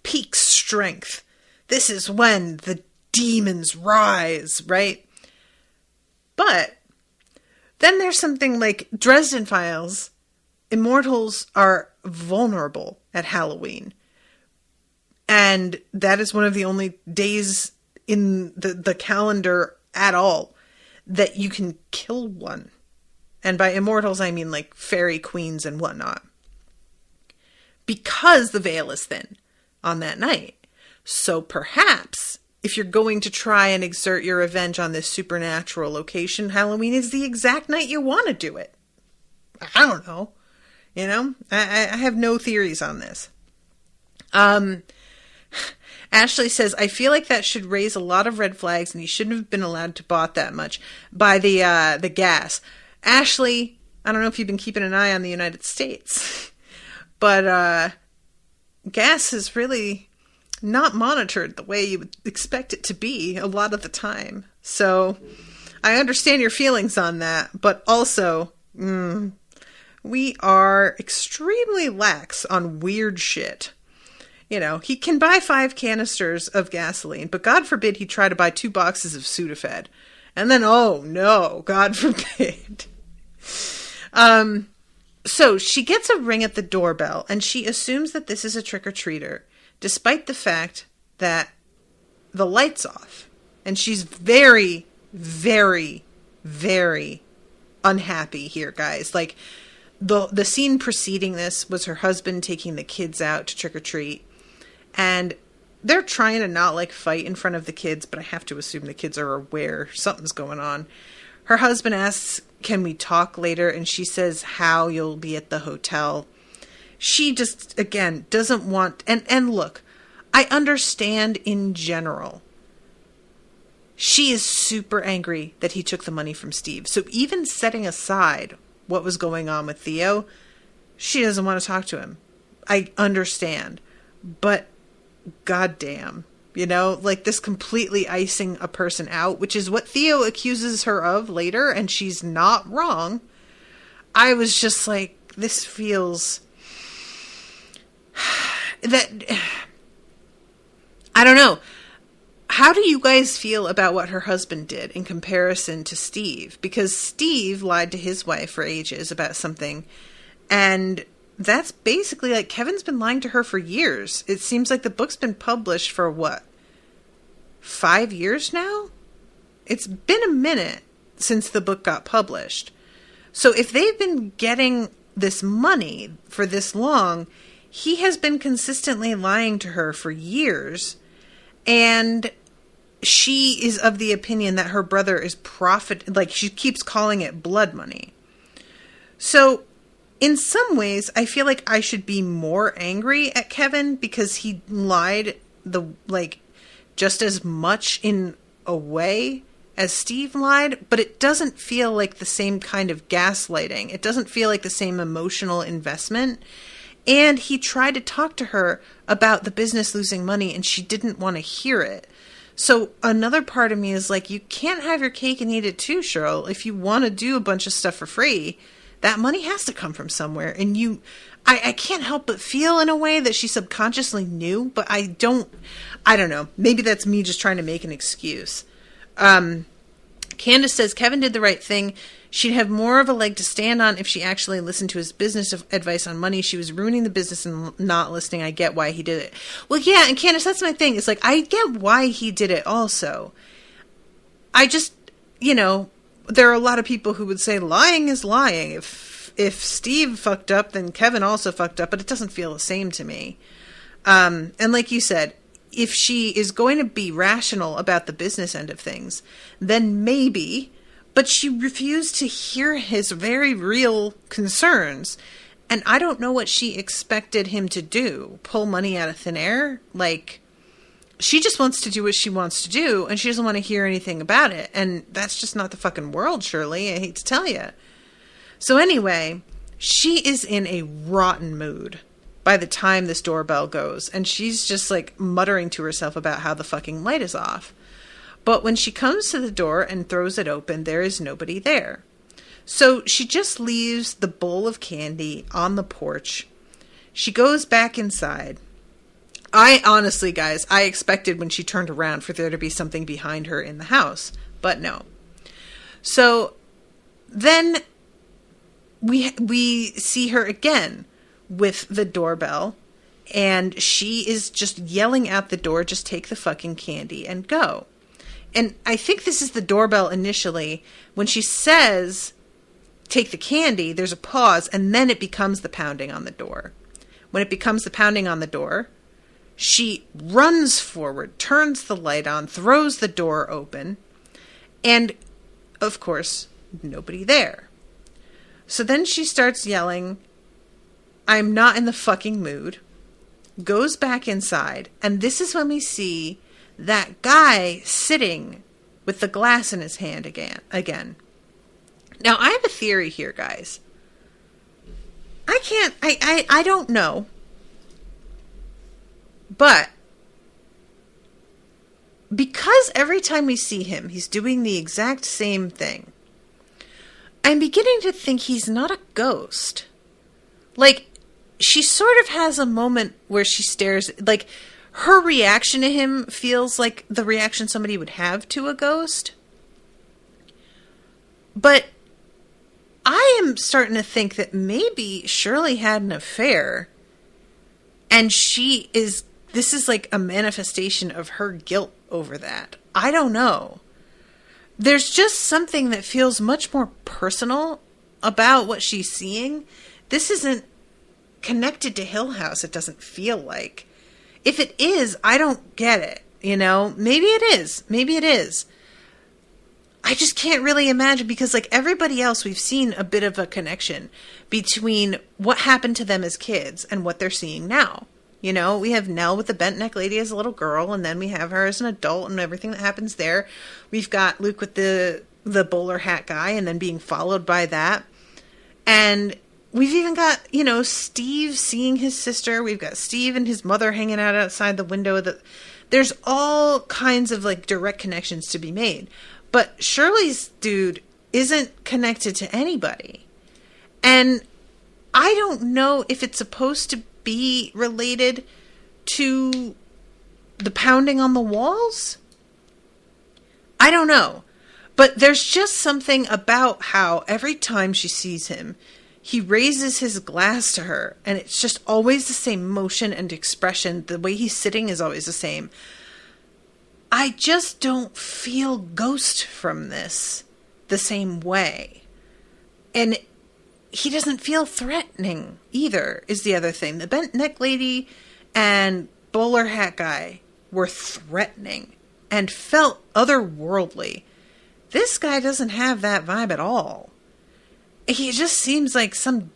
peak strength. This is when the demons rise, right? But then there's something like Dresden Files. Immortals are vulnerable at Halloween. And that is one of the only days in the calendar at all that you can kill one. And by immortals, I mean fairy queens and whatnot. Because the veil is thin on that night. So perhaps if you're going to try and exert your revenge on this supernatural location, Halloween is the exact night you want to do it. I don't know. You know, I have no theories on this. Ashley says, I feel like that should raise a lot of red flags and he shouldn't have been allowed to bought that much by the gas. Ashley, I don't know if you've been keeping an eye on the United States, but gas is really not monitored the way you would expect it to be a lot of the time. So I understand your feelings on that, but also, we are extremely lax on weird shit. You know, he can buy 5 canisters of gasoline, but God forbid he try to buy 2 boxes of Sudafed. And then, oh no, God forbid. So she gets a ring at the doorbell and she assumes that this is a trick-or-treater, despite the fact that the light's off. And she's very, very, very unhappy here, guys. Like, the scene preceding this was her husband taking the kids out to trick-or-treat. And they're trying to not, like, fight in front of the kids, but I have to assume the kids are aware something's going on. Her husband asks, can we talk later? And she says, how? You'll be at the hotel. She just, again, doesn't want... And look, I understand in general. She is super angry that he took the money from Steve. So even setting aside what was going on with Theo, she doesn't want to talk to him. I understand. But goddamn, you know, like this completely icing a person out, which is what Theo accuses her of later, and she's not wrong. I was just like, this feels... that... I don't know. How do you guys feel about what her husband did in comparison to Steve? Because Steve lied to his wife for ages about something, and that's basically like Kevin's been lying to her for years. It seems like the book's been published for what? 5 years now? It's been a minute since the book got published. So if they've been getting this money for this long, he has been consistently lying to her for years. And she is of the opinion that her brother is like she keeps calling it blood money. So in some ways, I feel like I should be more angry at Kevin because he lied just as much in a way as Steve lied, but it doesn't feel like the same kind of gaslighting. It doesn't feel like the same emotional investment. And he tried to talk to her about the business losing money and she didn't want to hear it. So another part of me is like, you can't have your cake and eat it too, Cheryl. If you want to do a bunch of stuff for free, that money has to come from somewhere. And I can't help but feel in a way that she subconsciously knew, but I don't know. Maybe that's me just trying to make an excuse. Candace says Kevin did the right thing. She'd have more of a leg to stand on if she actually listened to his business advice on money. She was ruining the business and not listening. I get why he did it. Well, yeah, and Candace, that's my thing. It's like, I get why he did it also. I just, there are a lot of people who would say lying is lying. If Steve fucked up, then Kevin also fucked up, but it doesn't feel the same to me. And like you said, if she is going to be rational about the business end of things, then maybe, but she refused to hear his very real concerns. And I don't know what she expected him to do. Pull money out of thin air? Like, she just wants to do what she wants to do, and she doesn't want to hear anything about it. And that's just not the fucking world, Shirley. I hate to tell you. So anyway, she is in a rotten mood by the time this doorbell goes. And she's just like muttering to herself about how the fucking light is off. But when she comes to the door and throws it open, there is nobody there. So she just leaves the bowl of candy on the porch. She goes back inside. I honestly, guys, I expected when she turned around for there to be something behind her in the house. But no. So then we see her again with the doorbell. And she is just yelling out the door, just take the fucking candy and go. And I think this is the doorbell initially. When she says, take the candy, there's a pause, and then it becomes the pounding on the door. When it becomes the pounding on the door, she runs forward, turns the light on, throws the door open, and, of course, nobody there. So then she starts yelling, I'm not in the fucking mood, goes back inside, and this is when we see that guy sitting with the glass in his hand again. Now, I have a theory here, guys. I don't know. But because every time we see him, he's doing the exact same thing, I'm beginning to think he's not a ghost. Like, she sort of has a moment where she stares, like, her reaction to him feels like the reaction somebody would have to a ghost. But I am starting to think that maybe Shirley had an affair, and this is like a manifestation of her guilt over that. I don't know. There's just something that feels much more personal about what she's seeing. This isn't connected to Hill House, it doesn't feel like. If it is, I don't get it, you know? Maybe it is. Maybe it is. I just can't really imagine, because like everybody else, we've seen a bit of a connection between what happened to them as kids and what they're seeing now. You know, we have Nell with the bent neck lady as a little girl, and then we have her as an adult and everything that happens there. We've got Luke with the bowler hat guy and then being followed by that. And we've even got, you know, Steve seeing his sister. We've got Steve and his mother hanging out outside the window. There's all kinds of like direct connections to be made. But Shirley's dude isn't connected to anybody. And I don't know if it's supposed to be related to the pounding on the walls. I don't know. But there's just something about how every time she sees him, he raises his glass to her, and it's just always the same motion and expression. The way he's sitting is always the same. I just don't feel ghost from this the same way. And he doesn't feel threatening either, is the other thing. The bent neck lady and bowler hat guy were threatening and felt otherworldly. This guy doesn't have that vibe at all. He just seems like some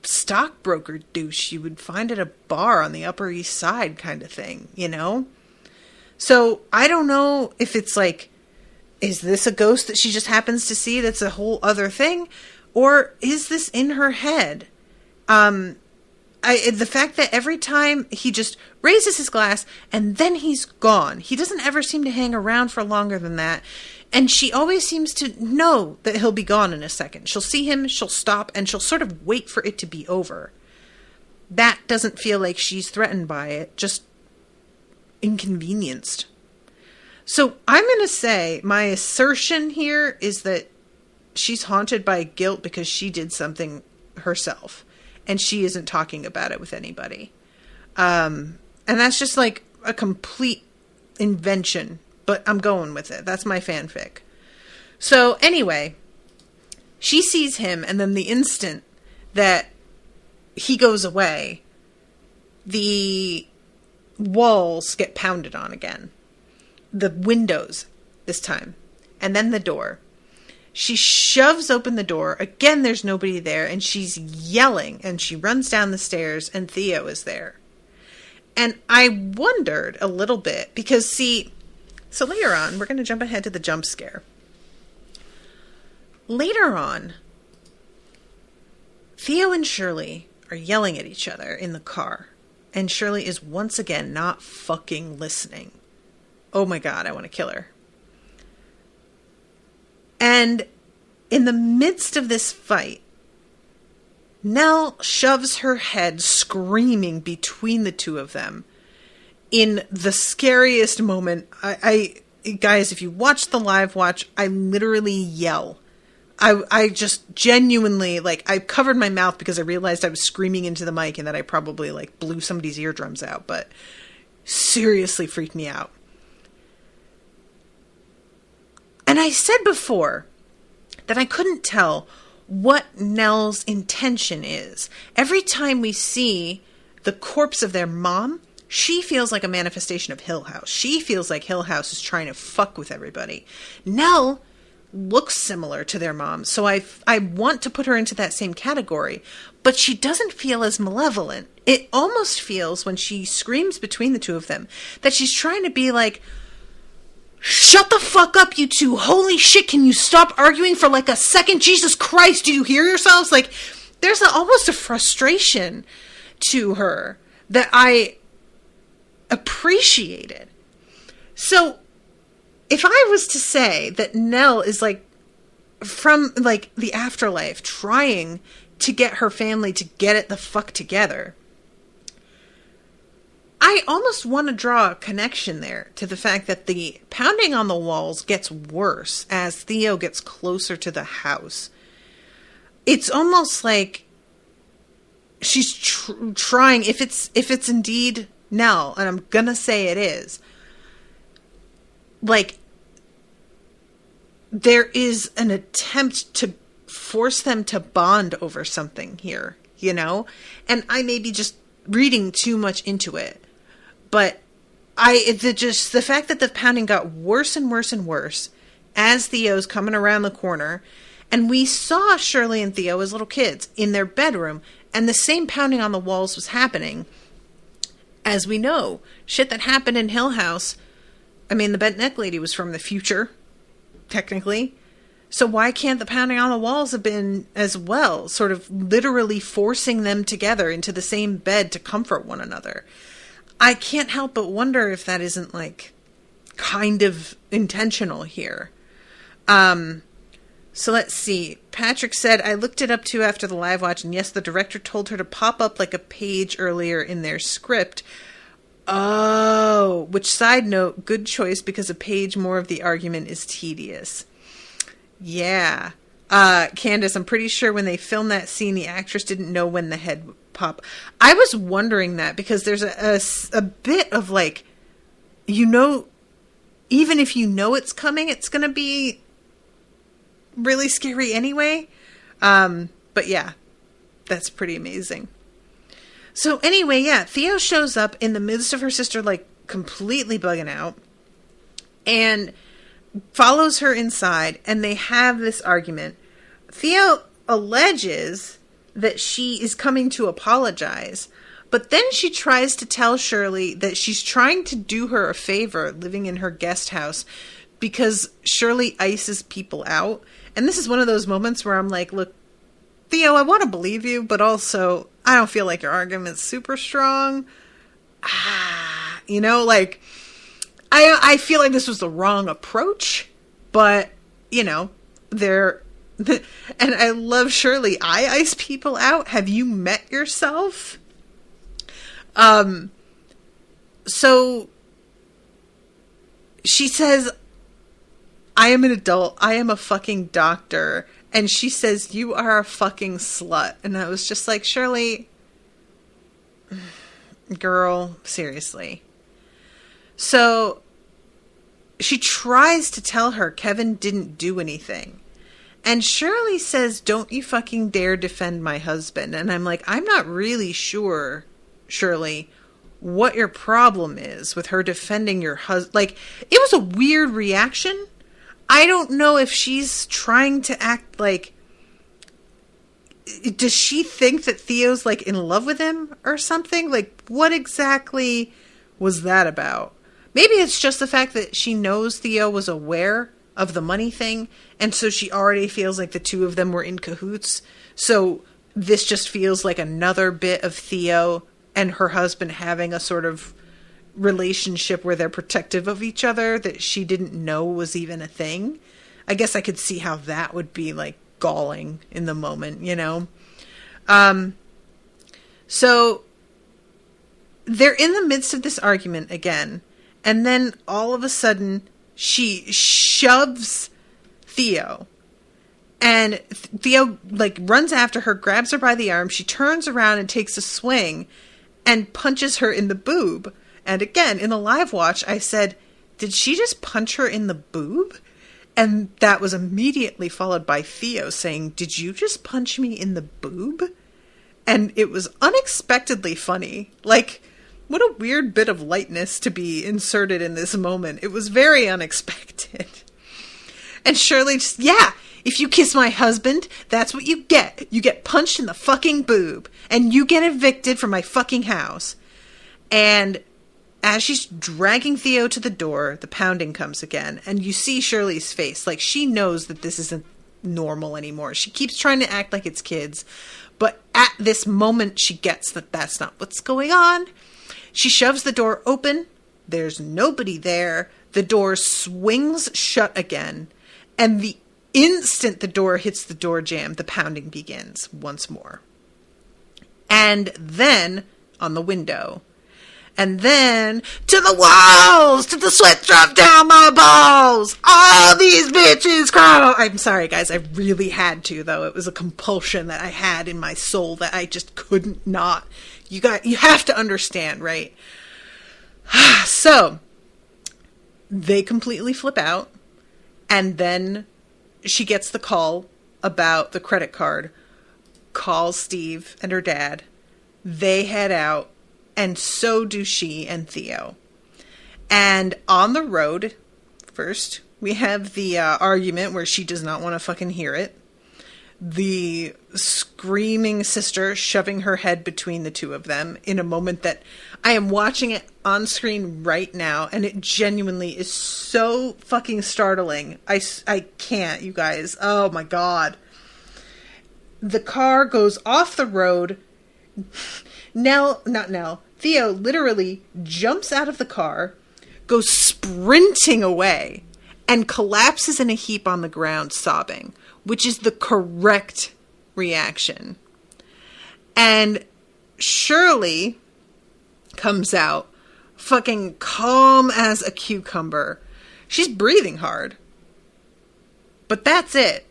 stockbroker douche you would find at a bar on the Upper East Side kind of thing, you know? So I don't know if it's like, is this a ghost that she just happens to see that's a whole other thing? Or is this in her head? The fact that every time he just raises his glass and then he's gone. He doesn't ever seem to hang around for longer than that. And she always seems to know that he'll be gone in a second. She'll see him, she'll stop, and she'll sort of wait for it to be over. That doesn't feel like she's threatened by it, just inconvenienced. So I'm going to say my assertion here is that she's haunted by guilt because she did something herself and she isn't talking about it with anybody. And that's just like a complete invention, but I'm going with it. That's my fanfic. So anyway, she sees him, and then the instant that he goes away, the walls get pounded on again. The windows this time. And then the door. She shoves open the door. Again, there's nobody there, and she's yelling, and she runs down the stairs, and Theo is there. And I wondered a little bit, because see, so later on, we're going to jump ahead to the jump scare. Later on, Theo and Shirley are yelling at each other in the car, and Shirley is once again not fucking listening. Oh my God, I want to kill her. And in the midst of this fight, Nell shoves her head screaming between the two of them in the scariest moment. I guys, if you watch the live watch, I literally yell. I just genuinely, like, I covered my mouth because I realized I was screaming into the mic and that I probably, like, blew somebody's eardrums out, but seriously freaked me out. And I said before that I couldn't tell what Nell's intention is. Every time we see the corpse of their mom, she feels like a manifestation of Hill House. She feels like Hill House is trying to fuck with everybody. Nell looks similar to their mom. So I want to put her into that same category, but she doesn't feel as malevolent. It almost feels, when she screams between the two of them, that she's trying to be like, shut the fuck up, you two. Holy shit, can you stop arguing for like a second? Jesus Christ, do you hear yourselves? Like, there's almost a frustration to her that I appreciated. So, if I was to say that Nell is like from like the afterlife trying to get her family to get it the fuck together, I almost want to draw a connection there to the fact that the pounding on the walls gets worse as Theo gets closer to the house. It's almost like she's trying, if it's indeed Nell, and I'm gonna say it is, like, there is an attempt to force them to bond over something here, you know? And I may be just reading too much into it, but the fact that the pounding got worse and worse and worse as Theo's coming around the corner, and we saw Shirley and Theo as little kids in their bedroom, and the same pounding on the walls was happening. As we know, shit that happened in Hill House, I mean, the bent neck lady was from the future, technically. So why can't the pounding on the walls have been as well, sort of literally forcing them together into the same bed to comfort one another? I can't help but wonder if that isn't, like, kind of intentional here. So let's see. Patrick said, I looked it up too after the live watch, and yes, the director told her to pop up like a page earlier in their script. Oh, which, side note, good choice, because a page more of the argument is tedious. Yeah. Candace, I'm pretty sure when they filmed that scene, the actress didn't know when the head would pop. I was wondering that, because there's a bit of, like, you know, even if you know it's coming, it's going to be really scary anyway. But yeah, that's pretty amazing. So anyway, yeah, Theo shows up in the midst of her sister, like, completely bugging out, and follows her inside, and they have this argument. Theo alleges that she is coming to apologize, but then she tries to tell Shirley that she's trying to do her a favor living in her guest house because Shirley ices people out. And this is one of those moments where I'm like, look, Theo, I want to believe you, but also I don't feel like your argument's super strong. You know, like, I feel like this was the wrong approach, but, you know, and I love Shirley. I ice people out. Have you met yourself? So she says, I am an adult. I am a fucking doctor. And she says, you are a fucking slut. And I was just like, Shirley, girl, seriously. So she tries to tell her Kevin didn't do anything. And Shirley says, don't you fucking dare defend my husband. And I'm like, I'm not really sure, Shirley, what your problem is with her defending your husband. Like, it was a weird reaction. I don't know if she's trying to act like, does she think that Theo's, like, in love with him or something? Like, what exactly was that about? Maybe it's just the fact that she knows Theo was aware of the money thing, and so she already feels like the two of them were in cahoots. So this just feels like another bit of Theo and her husband having a sort of relationship where they're protective of each other that she didn't know was even a thing. I guess I could see how that would be, like, galling in the moment, you know? So they're in the midst of this argument again, and then all of a sudden she shoves Theo, and Theo, like, runs after her, grabs her by the arm. She turns around and takes a swing and punches her in the boob. And again, in the live watch, I said, did she just punch her in the boob? And that was immediately followed by Theo saying, did you just punch me in the boob? And it was unexpectedly funny. Like, what a weird bit of lightness to be inserted in this moment. It was very unexpected. And Shirley just, yeah, if you kiss my husband, that's what you get. You get punched in the fucking boob. And you get evicted from my fucking house. And as she's dragging Theo to the door, the pounding comes again. And you see Shirley's face. Like, she knows that this isn't normal anymore. She keeps trying to act like it's kids. But at this moment, she gets that that's not what's going on. She shoves the door open. There's nobody there. The door swings shut again. And the instant the door hits the door jamb, the pounding begins once more. And then on the window. And then to the walls, to the sweat drop down my balls. All these bitches crawl. I'm sorry, guys. I really had to, though. It was a compulsion that I had in my soul that I just couldn't not. You have to understand, right? So they completely flip out. And then she gets the call about the credit card. Calls Steve and her dad. They head out. And so do she and Theo. And on the road, first, we have the argument where she does not want to fucking hear it. The screaming sister shoving her head between the two of them in a moment that I am watching it on screen right now. And it genuinely is so fucking startling. I can't, you guys. Oh my God. The car goes off the road. Theo literally jumps out of the car, goes sprinting away, and collapses in a heap on the ground sobbing, which is the correct reaction. And Shirley comes out fucking calm as a cucumber. She's breathing hard. But that's it.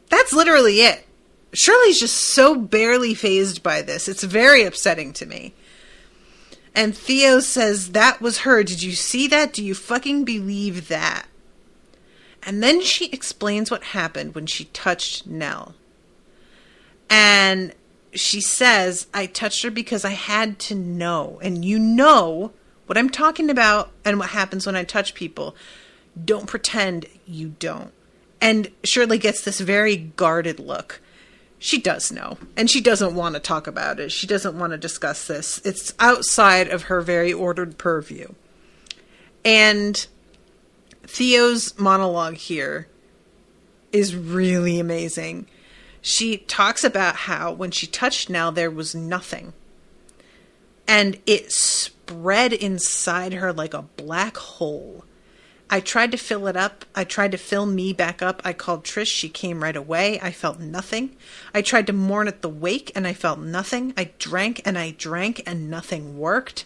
That's literally it. Shirley's just so barely fazed by this. It's very upsetting to me. And Theo says, that was her. Did you see that? Do you fucking believe that? And then she explains what happened when she touched Nell. And she says, I touched her because I had to know. And you know what I'm talking about and what happens when I touch people. Don't pretend you don't. And Shirley gets this very guarded look. She does know, and she doesn't want to talk about it. She doesn't want to discuss this. It's outside of her very ordered purview. And Theo's monologue here is really amazing. She talks about how when she touched Nell, there was nothing. And it spread inside her like a black hole. I tried to fill it up. I tried to fill me back up. I called Trish. She came right away. I felt nothing. I tried to mourn at the wake and I felt nothing. I drank and nothing worked.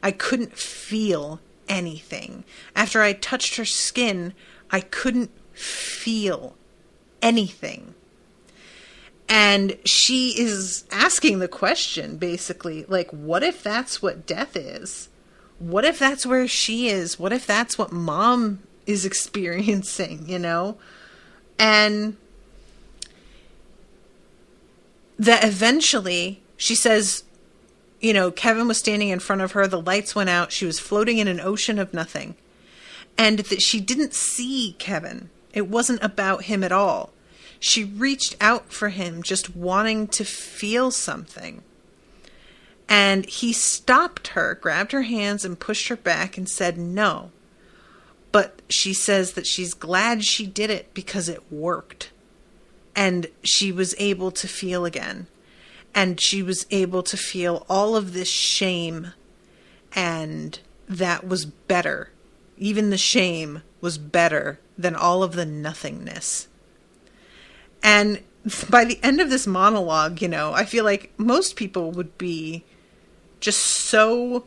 I couldn't feel anything. After I touched her skin, I couldn't feel anything. And she is asking the question, basically, like, what if that's what death is? What if that's where she is? What if that's what mom is experiencing, you know? And that eventually, she says, you know, Kevin was standing in front of her. The lights went out. She was floating in an ocean of nothing. And that she didn't see Kevin. It wasn't about him at all. She reached out for him, just wanting to feel something. And he stopped her, grabbed her hands and pushed her back and said no. But she says that she's glad she did it because it worked. And she was able to feel again. And she was able to feel all of this shame. And that was better. Even the shame was better than all of the nothingness. And by the end of this monologue, you know, I feel like most people would be just so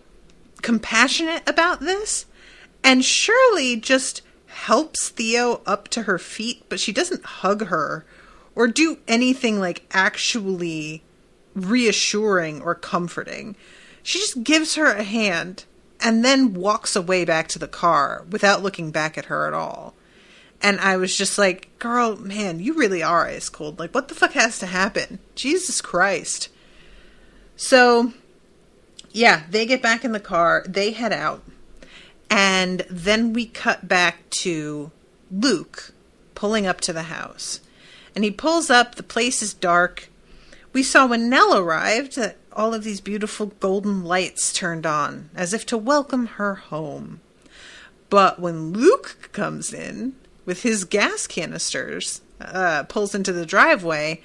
compassionate about this. And Shirley just helps Theo up to her feet, but she doesn't hug her or do anything like actually reassuring or comforting. She just gives her a hand and then walks away back to the car without looking back at her at all. And I was just like, girl, man, you really are ice cold. Like, what the fuck has to happen? Jesus Christ. So, yeah, they get back in the car. They head out. And then we cut back to Luke pulling up to the house. And he pulls up, the place is dark. We saw when Nell arrived that all of these beautiful golden lights turned on, as if to welcome her home. But when Luke comes in with his gas canisters, pulls into the driveway,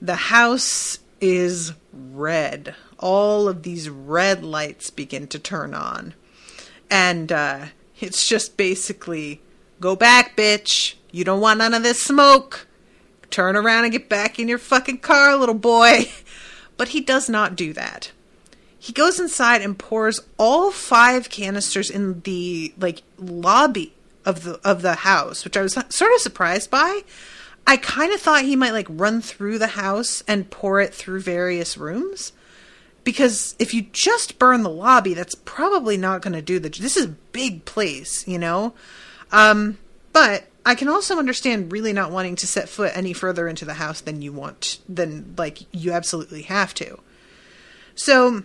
the house is red. All of these red lights begin to turn on. And it's just basically, go back, bitch. You don't want none of this smoke. Turn around and get back in your fucking car, little boy. But he does not do that. He goes inside and pours all 5 canisters in the lobby of the house, which I was sort of surprised by. I kind of thought he might run through the house and pour it through various rooms. Because if you just burn the lobby, that's probably not going to do this is a big place, you know? But I can also understand really not wanting to set foot any further into the house than you absolutely have to. So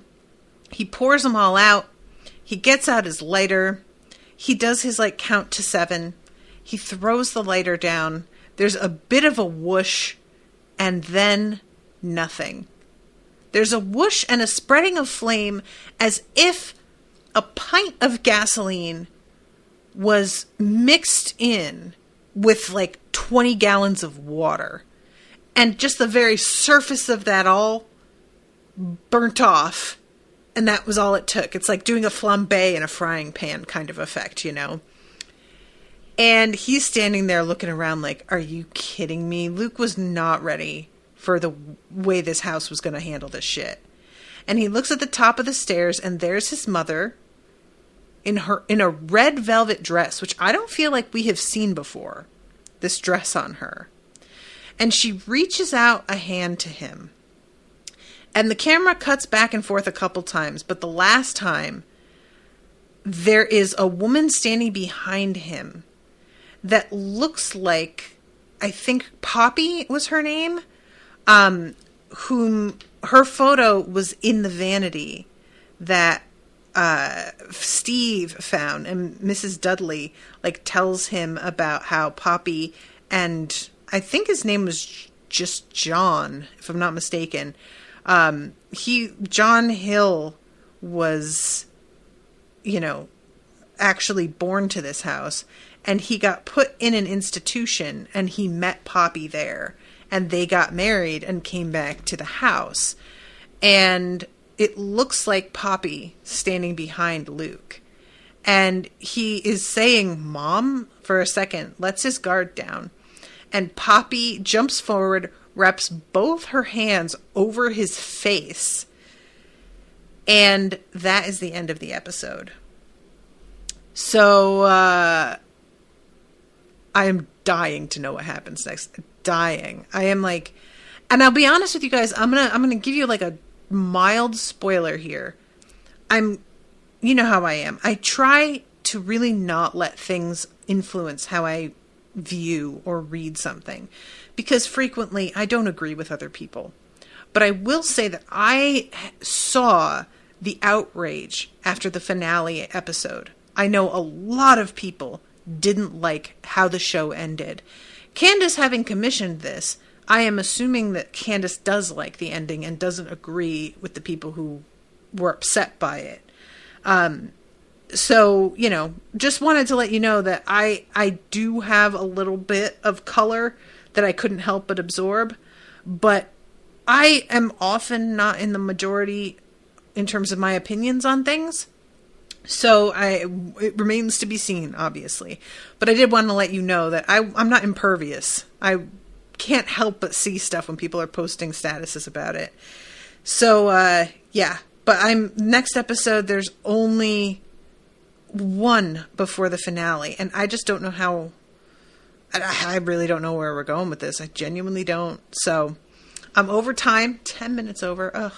he pours them all out. He gets out his lighter. He does his count to 7. He throws the lighter down. There's a bit of a whoosh and then nothing. There's a whoosh and a spreading of flame as if a pint of gasoline was mixed in with 20 gallons of water. And just the very surface of that all burnt off. And that was all it took. It's like doing a flambe in a frying pan kind of effect, you know? And he's standing there looking around are you kidding me? Luke was not ready for the way this house was going to handle this shit. And he looks at the top of the stairs, and there's his mother in a red velvet dress, which I don't feel like we have seen before, this dress on her. And she reaches out a hand to him. And the camera cuts back and forth a couple times, but the last time, there is a woman standing behind him that looks like, I think Poppy was her name, whom her photo was in the vanity that Steve found, and Mrs. Dudley tells him about how Poppy and I think his name was just John, if I'm not mistaken. John Hill was, actually born to this house, and he got put in an institution, and he met Poppy there. And they got married and came back to the house. And it looks like Poppy standing behind Luke. And he is saying, Mom, for a second, lets his guard down. And Poppy jumps forward, wraps both her hands over his face. And that is the end of the episode. So, I am dying to know what happens next. Dying. I am and I'll be honest with you guys, I'm gonna give you a mild spoiler here. You know how I am. I try to really not let things influence how I view or read something, because frequently I don't agree with other people. But I will say that I saw the outrage after the finale episode. I know a lot of people didn't like how the show ended. Candace having commissioned this, I am assuming that Candace does like the ending and doesn't agree with the people who were upset by it. So, just wanted to let you know that I do have a little bit of color that I couldn't help but absorb, but I am often not in the majority in terms of my opinions on things. So it remains to be seen, obviously. But I did want to let you know that I'm not impervious. I can't help but see stuff when people are posting statuses about it. So, yeah. But next episode, there's only one before the finale. And I just don't know how... I really don't know where we're going with this. I genuinely don't. So, I'm over time. 10 minutes over. Ugh.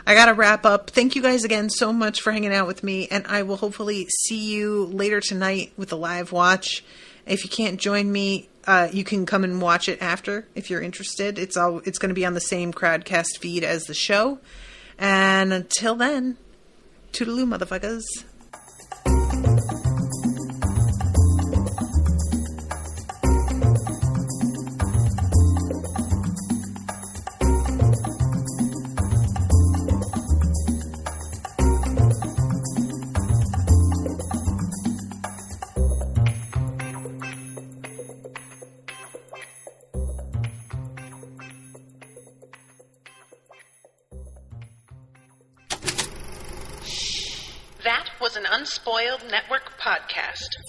I gotta wrap up. Thank you guys again so much for hanging out with me, and I will hopefully see you later tonight with the live watch. If you can't join me, you can come and watch it after if you're interested. It's going to be on the same Crowdcast feed as the show. And until then, toodaloo, motherfuckers. Unspoiled Network podcast.